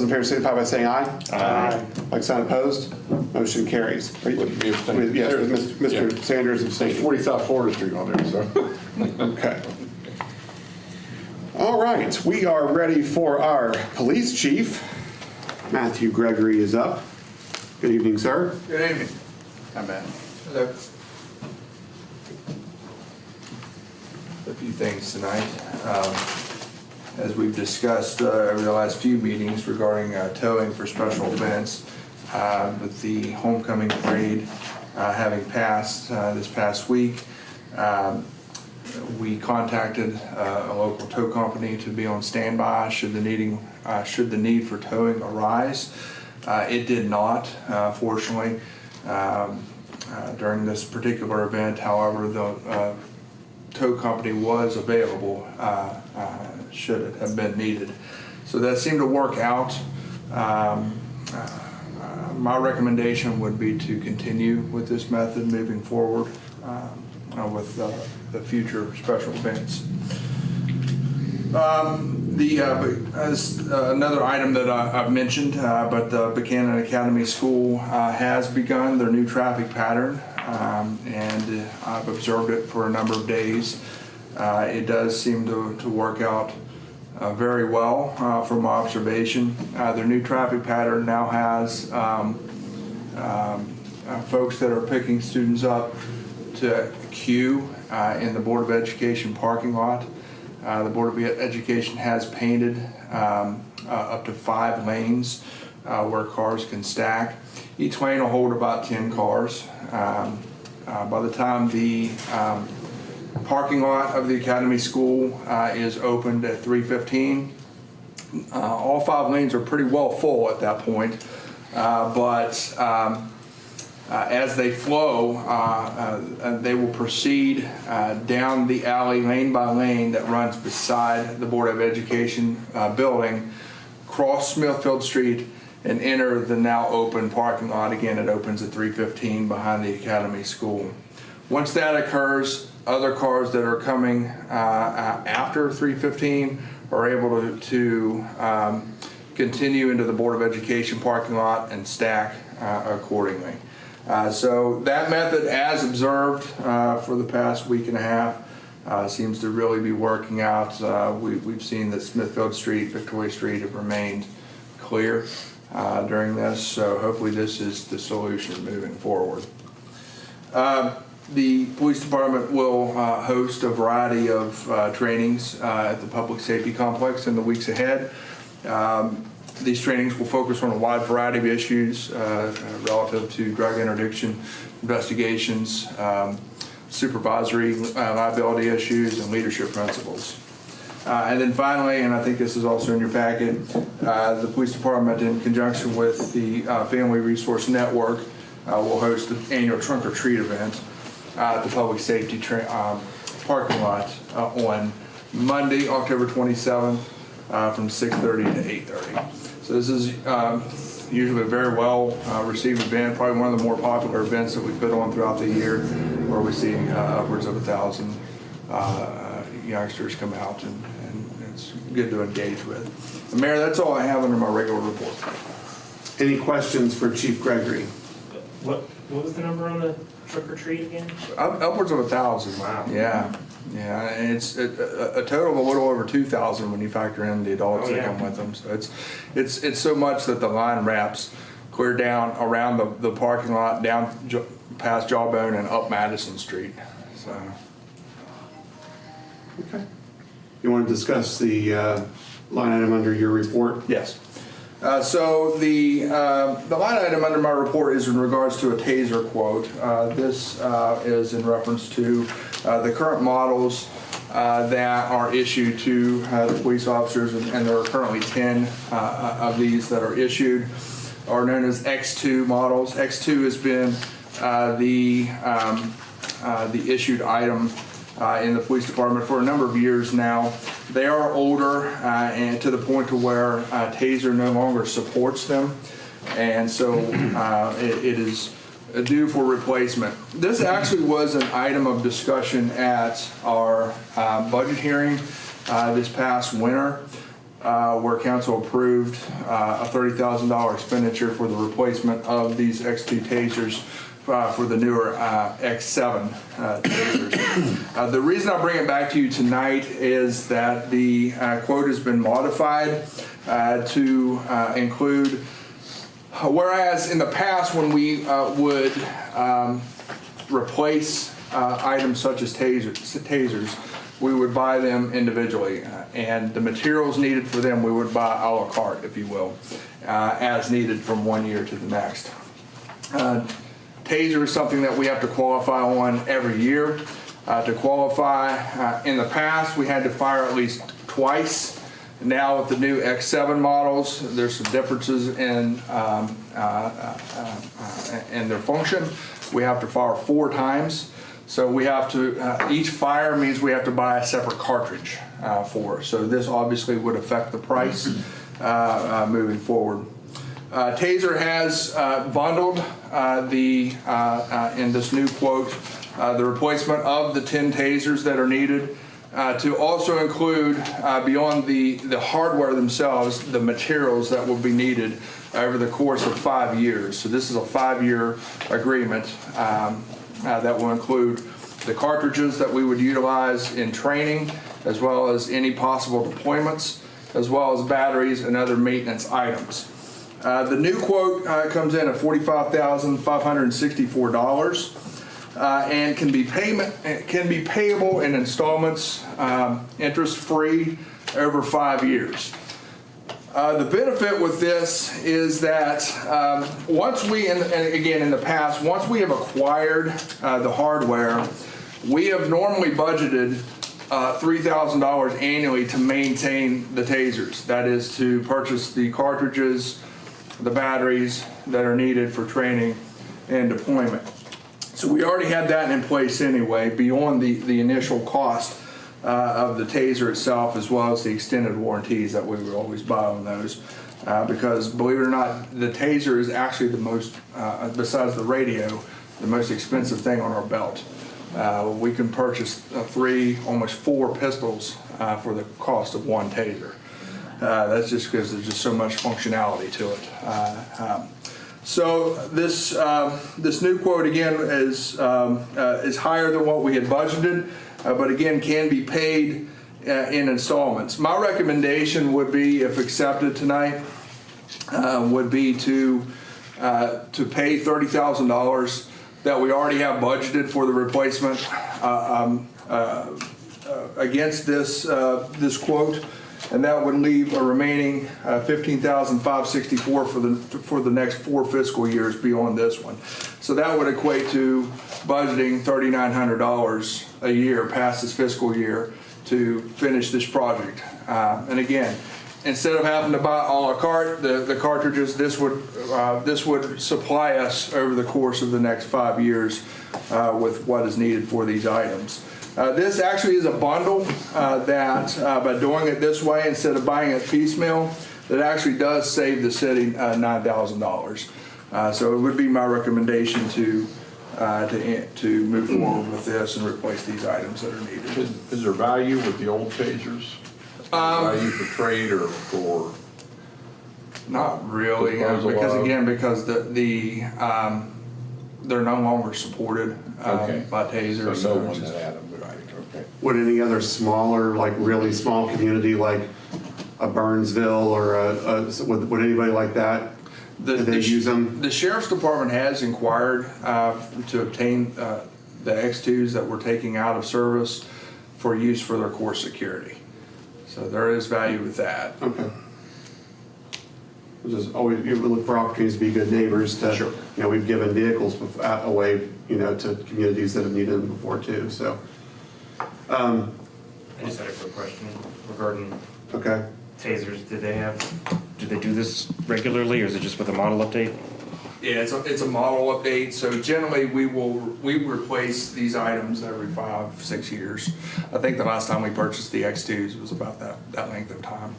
favor signify by saying aye. Aye. Like sign opposed, motion carries. Would be abstaining. Yes, with Mr. Yeah. Sanders There's abstaining. 40 South Florida Street on there, so. Okay. All right, we are ready for our police chief. Matthew Gregory is up. Good evening, sir. Good evening. How bad? Hello. A few things tonight. As we've discussed over the last few meetings regarding towing for special events, with the homecoming parade having passed this past week, we contacted a local tow company to be on standby should the need for towing arise. It did not, fortunately, during this particular event. However, the tow company was available should it have been needed. So that seemed to work out. My recommendation would be to continue with this method moving forward with the future special events. Another item that I've mentioned, but the Buckhannon Academy School has begun their new traffic pattern, and I've observed it for a number of days. It does seem to work out very well from my observation. Their new traffic pattern now has folks that are picking students up to queue in the Board of Education parking lot. The Board of Education has painted up to 5 lanes where cars can stack. Each lane will hold about 10 cars. By the time the parking lot of the Academy School is opened at 3:15, all 5 lanes are pretty well full at that point. But as they flow, they will proceed down the alley lane by lane that runs beside the Board of Education building, cross Smithfield Street, and enter the now open parking lot. Again, it opens at 3:15 behind the Academy School. Once that occurs, other cars that are coming after 3:15 are able to continue into the Board of Education parking lot and stack accordingly. So that method, as observed for the past week and a half, seems to really be working out. We've seen that Smithfield Street, Victoria Street have remained clear during this, so hopefully this is the solution moving forward. The police department will host a variety of trainings at the Public Safety Complex in the weeks ahead. These trainings will focus on a wide variety of issues relative to drug interdiction investigations, supervisory liability issues, and leadership principles. And then finally, and I think this is also in your packet, the police department, in conjunction with the Family Resource Network, will host the annual Trunk or Treat event at the Public Safety parking lot on Monday, October 27th, from 6:30 to 8:30. So this is usually a very well received event, probably one of the more popular events that we put on throughout the year, where we see upwards of 1,000 youngsters come out, and it's good to engage with. And Mayor, that's all I have under my regular report. Any questions for Chief Gregory? What was the number on the trick or treat again? Upwards of 1,000. Wow. Yeah. Yeah, and it's a total of a little over 2,000 when you factor in the adults that come with them. So it's so much that the line wraps clear down around the parking lot, down past Jawbone and up Madison Street. So. Okay. You want to discuss the line item under your report? Yes. So the line item under my report is in regards to a taser quote. This is in reference to the current models that are issued to the police officers, and there are currently 10 of these that are issued, are known as X2 models. X2 has been the issued item in the police department for a number of years now. They are older and to the point to where Taser no longer supports them, and so it is due for replacement. This actually was an item of discussion at our budget hearing this past winter, where council approved a $30,000 expenditure for the replacement of these X2 tasers for the newer X7 tasers. The reason I bring it back to you tonight is that the quote has been modified to include, whereas in the past when we would replace items such as tasers, we would buy them individually, and the materials needed for them we would buy a la carte, if you will, as needed from one year to the next. Taser is something that we have to qualify on every year. To qualify, in the past, we had to fire at least twice. Now with the new X7 models, there's some differences in their function. We have to fire 4 times. So we have to, each fire means we have to buy a separate cartridge for. So this obviously would affect the price moving forward. Taser has bundled in this new quote the replacement of the 10 tasers that are needed to also include beyond the hardware themselves, the materials that will be needed over the course of 5 years. So this is a 5-year agreement that will include the cartridges that we would utilize in training, as well as any possible deployments, as well as batteries and other maintenance items. The new quote comes in at $45,564 and can be payable in installments, interest-free, over 5 years. The benefit with this is that once we, and again in the past, once we have acquired the hardware, we have normally budgeted $3,000 annually to maintain the tasers. That is to purchase the cartridges, the batteries that are needed for training and deployment. So we already had that in place anyway, beyond the initial cost of the taser itself, as well as the extended warranties that we would always buy on those. Because believe it or not, the taser is actually the most, besides the radio, the most expensive thing on our belt. We can purchase 3, almost 4 pistols for the cost of 1 taser. That's just because there's just so much functionality to it. So this new quote again is higher than what we had budgeted, but again can be paid in installments. My recommendation would be, if accepted tonight, would be to pay $30,000 that we already have budgeted for the replacement against this quote. And that would leave a remaining $15,564 for the next 4 fiscal years beyond this one. So that would equate to budgeting $3,900 a year past this fiscal year to finish this project. And again, instead of having to buy a la carte the cartridges, this would supply us over the course of the next 5 years with what is needed for these items. This actually is a bundle that, by doing it this way instead of buying it piecemeal, that actually does save the city $9,000. So it would be my recommendation to move forward with this and replace these items that are needed. Is there value with the old tasers? Value for trade or for? Not really, because they're no longer supported by Taser. So no one that had them, right? Okay. Would any other smaller, like really small community, like a Burnsville or would anybody like that? Do they use them? The sheriff's department has inquired to obtain the X2s that we're taking out of service for use for their core security. So there is value with that. Okay. Just always, you look for opportunities to be good neighbors to, Sure. you know, we've given vehicles away, you know, to communities that have needed them before too, so. I just had a quick question regarding Okay. tasers. Do they do this regularly, or is it just with a model update? Yeah, it's a model update. So generally, we replace these items every 5-6 years. I think the last time we purchased the X2s was about that length of time.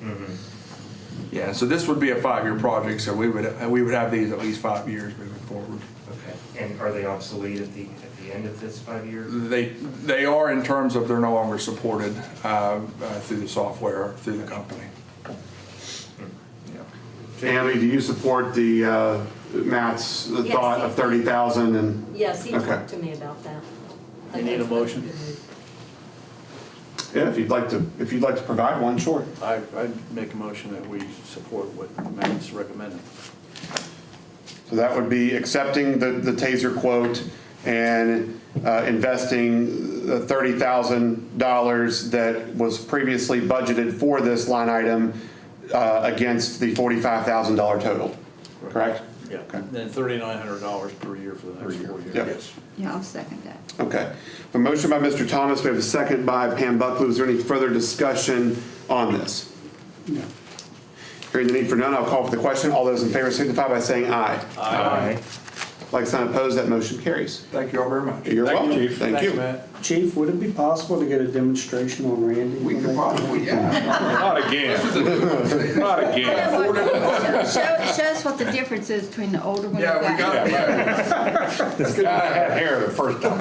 Yeah, so this would be a 5-year project. So we would have these at least 5 years moving forward. Okay. And are they obsolete at the end of this 5 years? They are in terms of they're no longer supported through the software through the company. Tammy, do you support the Matt's Yes. thought of 30,000 and? Yes, he Okay. talked to me about that. You need a motion? Yeah, if you'd like to provide one, sure. I'd make a motion that we support what Matt's recommending. So that would be accepting the taser quote and investing the $30,000 that was previously budgeted for this line item against the $45,000 total, correct? Yeah, Okay. then $3,900 per year for the next 4 years. Yep. Yes. Yeah, I'll second that. Okay. A motion by Mr. Thomas, we have a second by Pam Buckley. Is there any further discussion on this? No. Hearing the need for none, I'll call for the question. All those in favor signify by saying aye. Aye. Like sign opposed, that motion carries. Thank you all very much. You're welcome. Chief. Thank Thanks, you. Matt. Chief, would it be possible to get a demonstration on Randy? We could probably, yeah. Not again. Not again. Show us what the difference is between the older one Yeah, and we got that. it. This guy had hair the first time.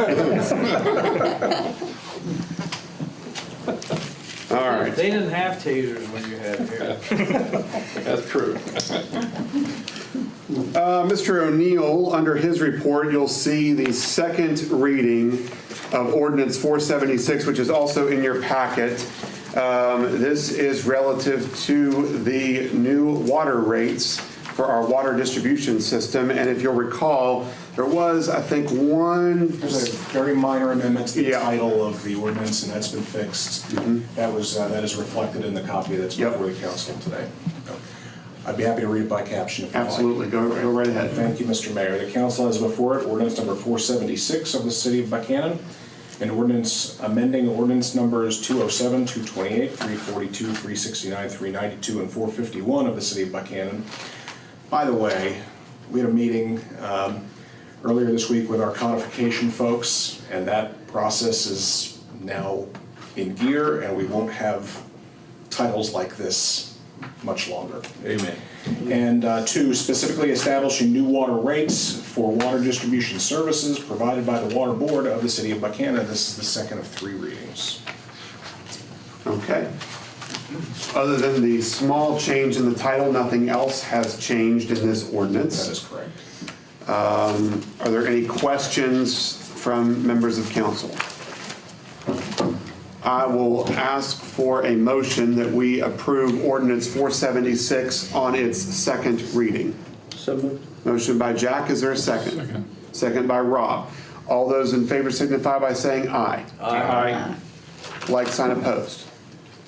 All right. They didn't have tasers when you had hair. That's true. Mr. O'Neill, under his report, you'll see the second reading of Ordinance 476, which is also in your packet. This is relative to the new water rates for our water distribution system. And if you'll recall, there was, I think, There's a very minor amendment to the Yeah. title of the ordinance, and that's been fixed. That is reflected in the copy that's Yep. before the council today. I'd be happy to read it by caption if you'd like. Absolutely. Go right ahead. Thank you, Mr. Mayor. The council has before it ordinance number 476 of the city of Buckhannon, an ordinance amending ordinance numbers 207, 228, 342, 369, 392, and 451 of the city of Buckhannon. By the way, we had a meeting earlier this week with our codification folks, and that process is now in gear, and we won't have titles like this much longer. Amen. And two, specifically establishing new water rates for water distribution services provided by the Water Board of the City of Buckhannon. This is the second of 3 readings. Okay. Other than the small change in the title, nothing else has changed in this ordinance. That is correct. Are there any questions from members of council? I will ask for a motion that we approve ordinance 476 on its second reading. So moved. Motion by Jack, is there a second? Second. Second by Rob. All those in favor signify by saying aye. Aye. Like sign opposed.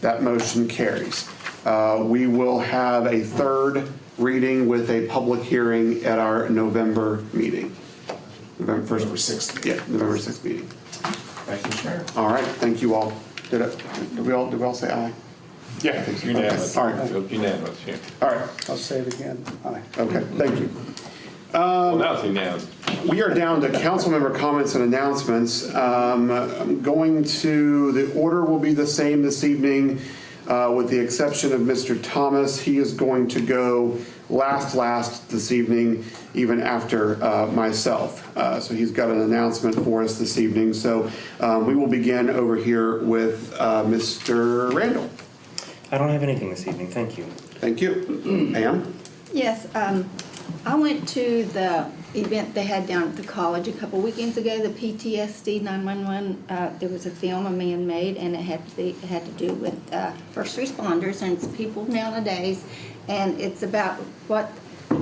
That motion carries. We will have a third reading with a public hearing at our November meeting. November 6th. Yeah, November 6th meeting. Thank you, Mr. Mayor. All right, thank you all. Did we all say aye? Yeah, it's unanimous. All right. It's unanimous, yeah. All right, I'll say it again. Aye. okay, thank you. Well, now it's unanimous. We are down to council member comments and announcements. I'm going to, the order will be the same this evening, with the exception of Mr. Thomas. He is going to go last this evening, even after myself. So he's got an announcement for us this evening. So we will begin over here with Mr. Randall. I don't have anything this evening, thank you. Thank you. Pam? Yes, I went to the event they had down at the college a couple weekends ago, the PTSD 911. There was a film a man made, and it had to do with first responders and it's people nowadays, and it's about what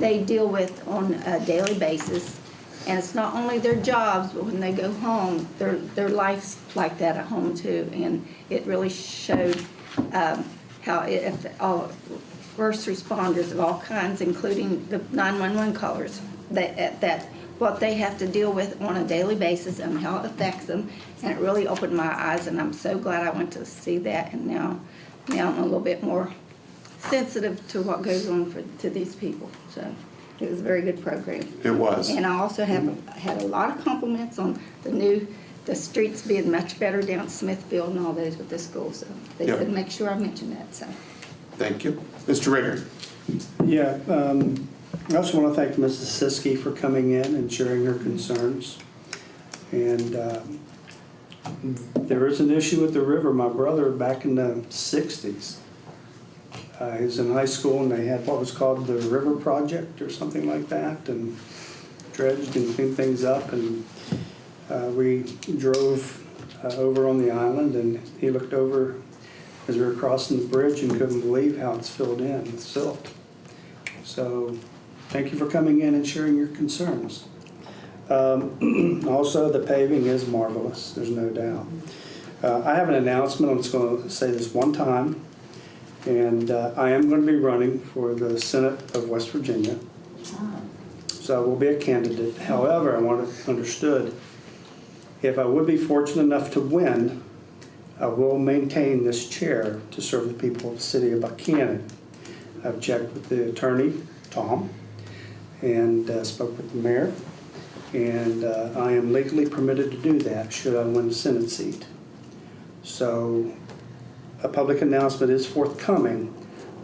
they deal with on a daily basis. And it's not only their jobs, but when they go home, their life's like that at home too. And it really showed how if all first responders of all kinds, including the 911 callers, that what they have to deal with on a daily basis and how it affects them. And it really opened my eyes, and I'm so glad I went to see that. And now I'm a little bit more sensitive to what goes on to these people. So it was a very good program. It was. And I also had a lot of compliments on the streets being much better down at Smithfield and all those with the school. So they Yep. said make sure I mention that. So. Thank you. Mr. Rigger? Yeah, I also want to thank Mrs. Siskey for coming in and sharing her concerns. And there is an issue with the river. My brother, back in the 60s, he was in high school and they had what was called the River Project or something like that, and dredged and cleaned things up. And we drove over on the island, and he looked over as we were crossing the bridge and couldn't believe how it's filled in with silt. So thank you for coming in and sharing your concerns. Also, the paving is marvelous, there's no doubt. I have an announcement. I'm just going to say this one time. And I am going to be running for the Senate of West Virginia. So I will be a candidate. However, I want it understood, if I would be fortunate enough to win, I will maintain this chair to serve the people of the city of Buckhannon. I've checked with the attorney, Tom, and spoke with the mayor. And I am legally permitted to do that should I win the Senate seat. So a public announcement is forthcoming.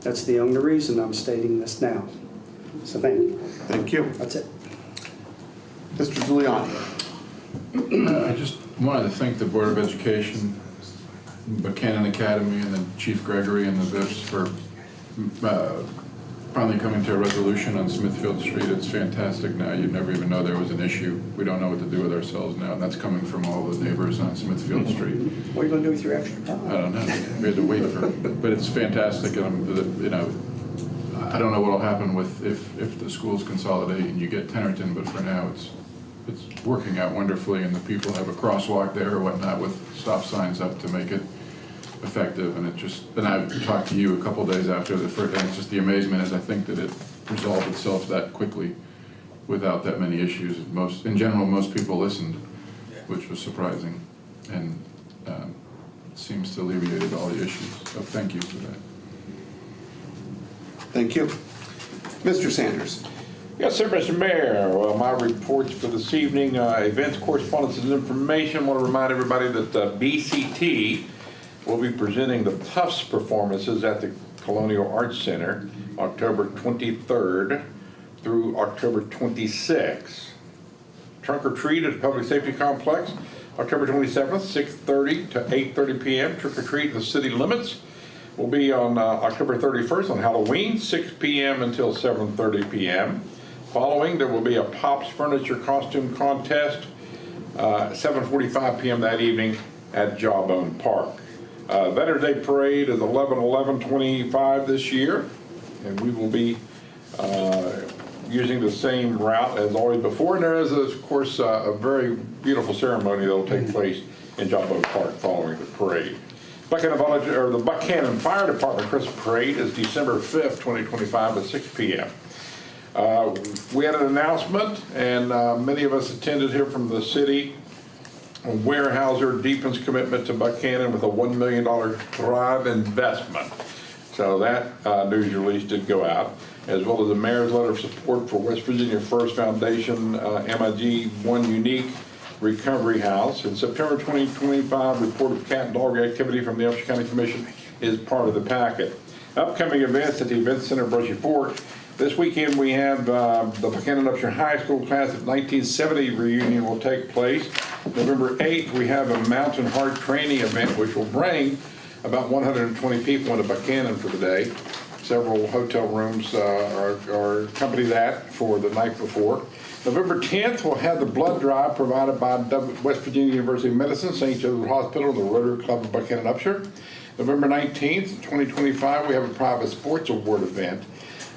That's the only reason I'm stating this now. So thank you. Thank you. That's it. Mr. Giuliani? I just wanted to thank the Board of Education, Buckhannon Academy, and then Chief Gregory and the VIPs for finally coming to a resolution on Smithfield Street. It's fantastic now. You'd never even know there was an issue. We don't know what to do with ourselves now, and that's coming from all the neighbors on Smithfield Street. What are you going to do with your extra time? I don't know. We had to wait for it. But it's fantastic, and I don't know what'll happen with if the schools consolidate and you get Tennerton, but for now it's working out wonderfully, and the people have a crosswalk there or whatnot with stop signs up to make it effective. And I talked to you a couple days after the first, and it's just the amazement is I think that it resolved itself that quickly without that many issues. In general, most people listened, which was surprising, and it seems to alleviate all the issues. So thank you for that. Thank you. Mr. Sanders? Yes, sir, Mr. Mayor. Well, my reports for this evening, events, correspondence, and information. I want to remind everybody that BCT will be presenting the Tufts performances at the Colonial Arts Center October 23rd through October 26th. Trunk or Treat at the Public Safety Complex, October 27th, 6:30 to 8:30 p.m. Trick or Treat in the city limits will be on October 31st on Halloween, 6 p.m. until 7:30 p.m. Following, there will be a Pops Furniture Costume Contest, 7:45 p.m. that evening at Jawbone Park. Veterans Day Parade is 11/11/25 this year, and we will be using the same route as always before. And there is, of course, a very beautiful ceremony that will take place in Jawbone Park following the parade. The Buckhannon Fire Department Christmas Parade is December 5th, 2025 at 6 p.m. We had an announcement, and many of us attended here from the city. Weyerhaeuser deepens commitment to Buckhannon with a $1 million Thrive investment. So that news release did go out, as well as the mayor's letter of support for West Virginia First Foundation MIG One Unique Recovery House. In September 2025, report of cat and dog activity from the Upshur County Commission is part of the packet. Upcoming events at the Event Center Brushy Fork. This weekend we have the Buckhannon Upshur High School class of 1970 reunion will take place. November 8th, we have a Mountain Heart training event which will bring about 120 people into Buckhannon for the day. Several hotel rooms are accompany that for the night before. November 10th, we'll have the blood drive provided by West Virginia University of Medicine, St. Joseph Hospital, and the Rotary Club of Buckhannon Upshur. November 19th, 2025, we have a private sports award event.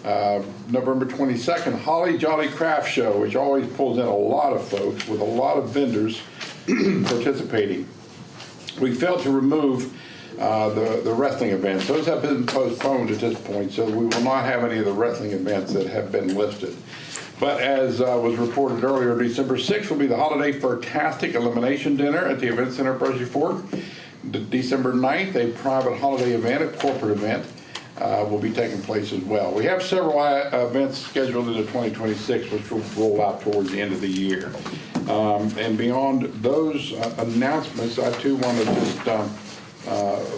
November 22nd, Holly Jolly Craft Show, which always pulls in a lot of folks with a lot of vendors participating. We failed to remove the wrestling events. Those have been postponed at this point, so we will not have any of the wrestling events that have been listed. But as was reported earlier, December 6th will be the Holiday Fantastic Elimination Dinner at the Event Center, Brushy Fork. December 9th, a private holiday event, a corporate event, will be taking place as well. We have several events scheduled into 2026, which will roll out towards the end of the year. And beyond those announcements, I too want to just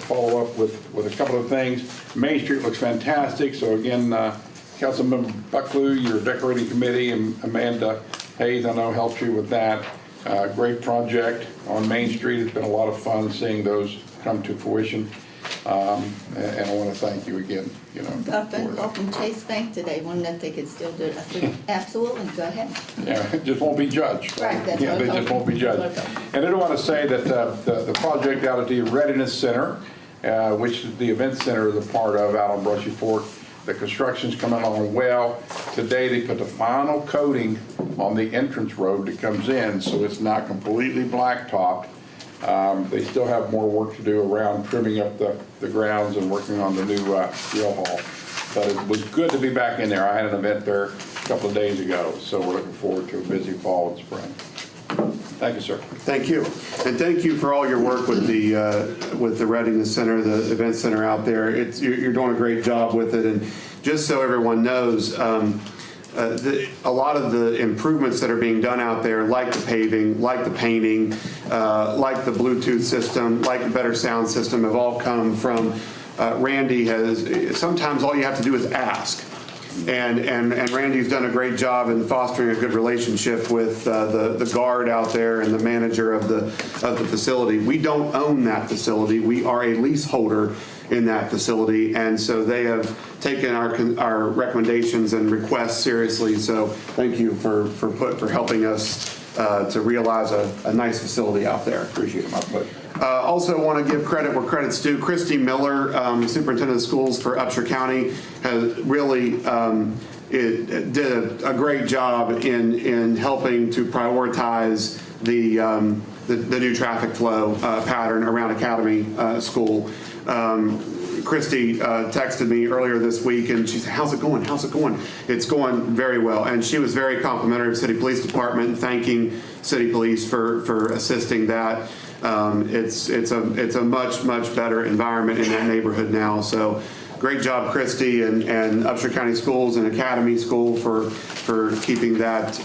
follow up with a couple of things. Main Street looks fantastic, so again, Councilmember Bucklew, your decorating committee, and Amanda Hayes, I know, helped you with that. Great project on Main Street. It's been a lot of fun seeing those come to fruition. And I want to thank you again, Got a phone call from Chase Bank today, wondering if they could still do it. I said, absolutely, go ahead. Yeah, it just won't be judged. Right, that's Yeah, what I they told just them. won't be judged. That's what I told them. And I do want to say that the project out at the Readiness Center, which the event center is a part of out on Brushy Fork, the construction's coming along well. Today they put the final coating on the entrance road that comes in, so it's not completely blacktopped. They still have more work to do around trimming up the grounds and working on the new grill hall. But it was good to be back in there. I had an event there a couple of days ago, so we're looking forward to a busy fall and spring. Thank you, sir. Thank you. And thank you for all your work with the Readiness Center, the event center out there. You're doing a great job with it. And just so everyone knows, a lot of the improvements that are being done out there, like the paving, like the painting, like the Bluetooth system, like a better sound system, have all come from Randy. Sometimes all you have to do is ask. And Randy's done a great job in fostering a good relationship with the guard out there and the manager of the facility. We don't own that facility. We are a leaseholder in that facility, and so they have taken our recommendations and requests seriously. So thank you for helping us to realize a nice facility out there. Appreciate it. My pleasure. Also want to give credit where credit's due. Christy Miller, Superintendent of Schools for Upshur County, has really did a great job in helping to prioritize the new traffic flow pattern around Academy School. Christy texted me earlier this week and she said, how's it going? How's it going? It's going very well. And she was very complimentary of City Police Department, thanking City Police for assisting that. It's a much better environment in that neighborhood now. So great job, Christy, and Upshur County Schools and Academy School for keeping that,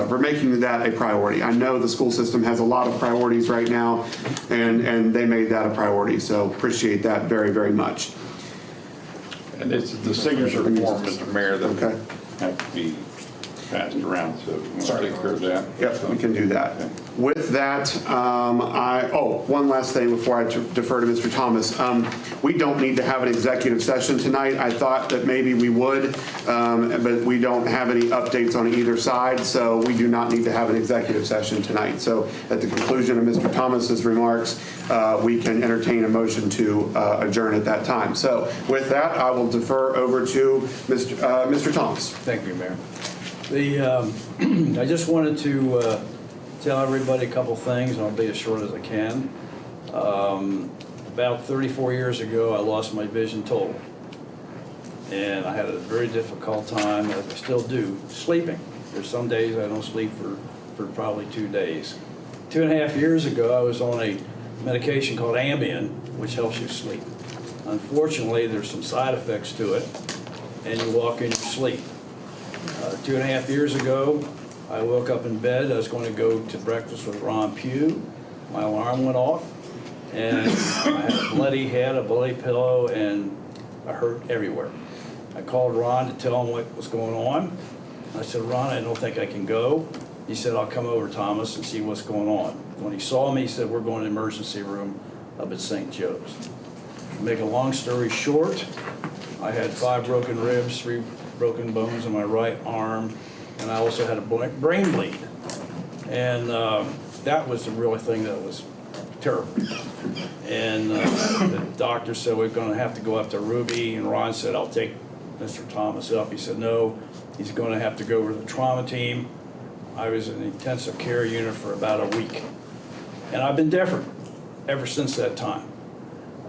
for making that a priority. I know the school system has a lot of priorities right now, and they made that a priority. So appreciate that very, very much. And it's the signature form, Mr. Mayor, that Okay. have to be passed around, so we want to take care of that. Yep, we can do that. With that, one last thing before I defer to Mr. Thomas. We don't need to have an executive session tonight. I thought that maybe we would, but we don't have any updates on either side, so we do not need to have an executive session tonight. So at the conclusion of Mr. Thomas's remarks, we can entertain a motion to adjourn at that time. So with that, I will defer over to Mr. Thomas. Thank you, Mayor. I just wanted to tell everybody a couple things, and I'll be as short as I can. About 34 years ago, I lost my vision total. And I had a very difficult time, as I still do, sleeping. There's some days I don't sleep for probably 2 days. 2.5 years ago, I was on a medication called Ambien, which helps you sleep. Unfortunately, there's some side effects to it, and you walk in your sleep. 2.5 years ago, I woke up in bed. I was going to go to breakfast with Ron Pugh. My alarm went off, and I had a bloody head, a bloody pillow, and I hurt everywhere. I called Ron to tell him what was going on. I said, Ron, I don't think I can go. He said, I'll come over, Thomas, and see what's going on. When he saw me, he said, we're going to the emergency room up at St. Joe's. To make a long story short, I had 5 broken ribs, 3 broken bones in my right arm, and I also had a brain bleed. And that was the real thing that was terrible. And the doctor said we're going to have to go up to Ruby, and Ron said, I'll take Mr. Thomas up. He said, no, he's going to have to go over to the trauma team. I was in the intensive care unit for about a week. And I've been different ever since that time.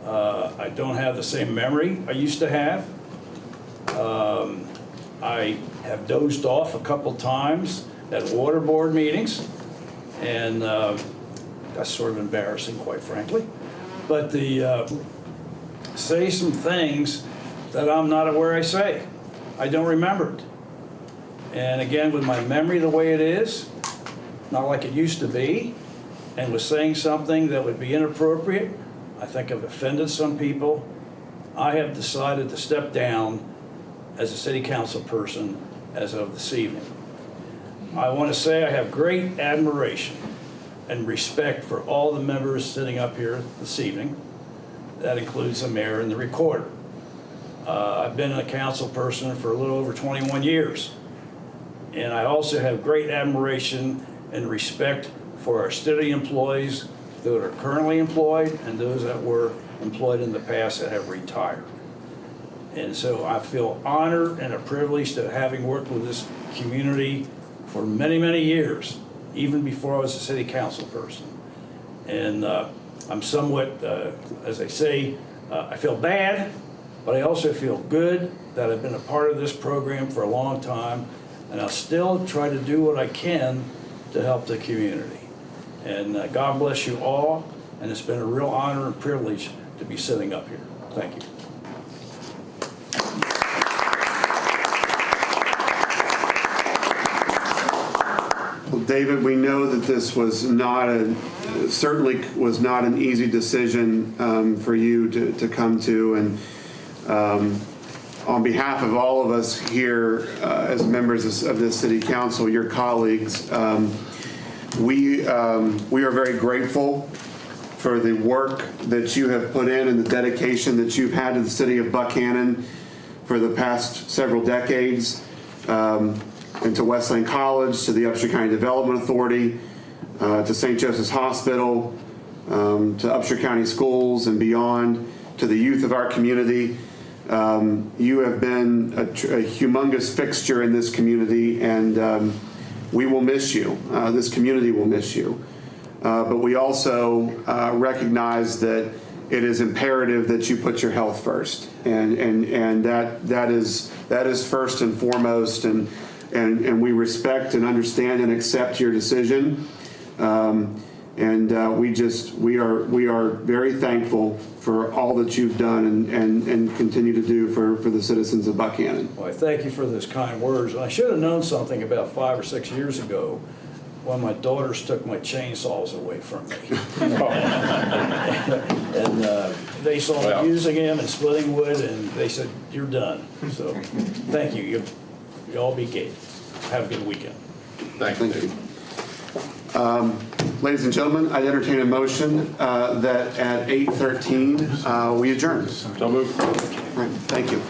I don't have the same memory I used to have. I have dozed off a couple times at water board meetings, and that's sort of embarrassing, quite frankly. But say some things that I'm not aware I say. I don't remember it. And again, with my memory the way it is, not like it used to be, and was saying something that would be inappropriate, I think I've offended some people. I have decided to step down as a city council person as of this evening. I want to say I have great admiration and respect for all the members sitting up here this evening. That includes the mayor and the recorder. I've been a council person for a little over 21 years. And I also have great admiration and respect for our city employees that are currently employed and those that were employed in the past that have retired. And so I feel honored and a privilege to having worked with this community for many, many years, even before I was a city council person. And I'm somewhat, as I say, I feel bad, but I also feel good that I've been a part of this program for a long time, and I'll still try to do what I can to help the community. And God bless you all, and it's been a real honor and privilege to be sitting up here. Thank you. Well, David, we know that this was certainly was not an easy decision for you to come to, and on behalf of all of us here as members of this city council, your colleagues, we are very grateful for the work that you have put in and the dedication that you've had to the city of Buckhannon for the past several decades, and to Wesleyan College, to the Upshur County Development Authority, to St. Joseph's Hospital, to Upshur County Schools and beyond, to the youth of our community. You have been a humongous fixture in this community, and we will miss you. This community will miss you. But we also recognize that it is imperative that you put your health first, and that is first and foremost. And we respect and understand and accept your decision. We are very thankful for all that you've done and continue to do for the citizens of Buckhannon. Well, I thank you for those kind words. And I should have known something about 5 or 6 years ago when my daughters took my chainsaws away from me. And they saw me using them and splitting wood, and they said, "You're done." So thank you. You all be good. Have a good weekend. Thank you. Ladies and gentlemen, I entertain a motion that at 8:13 we adjourn. So moved. All right, thank you.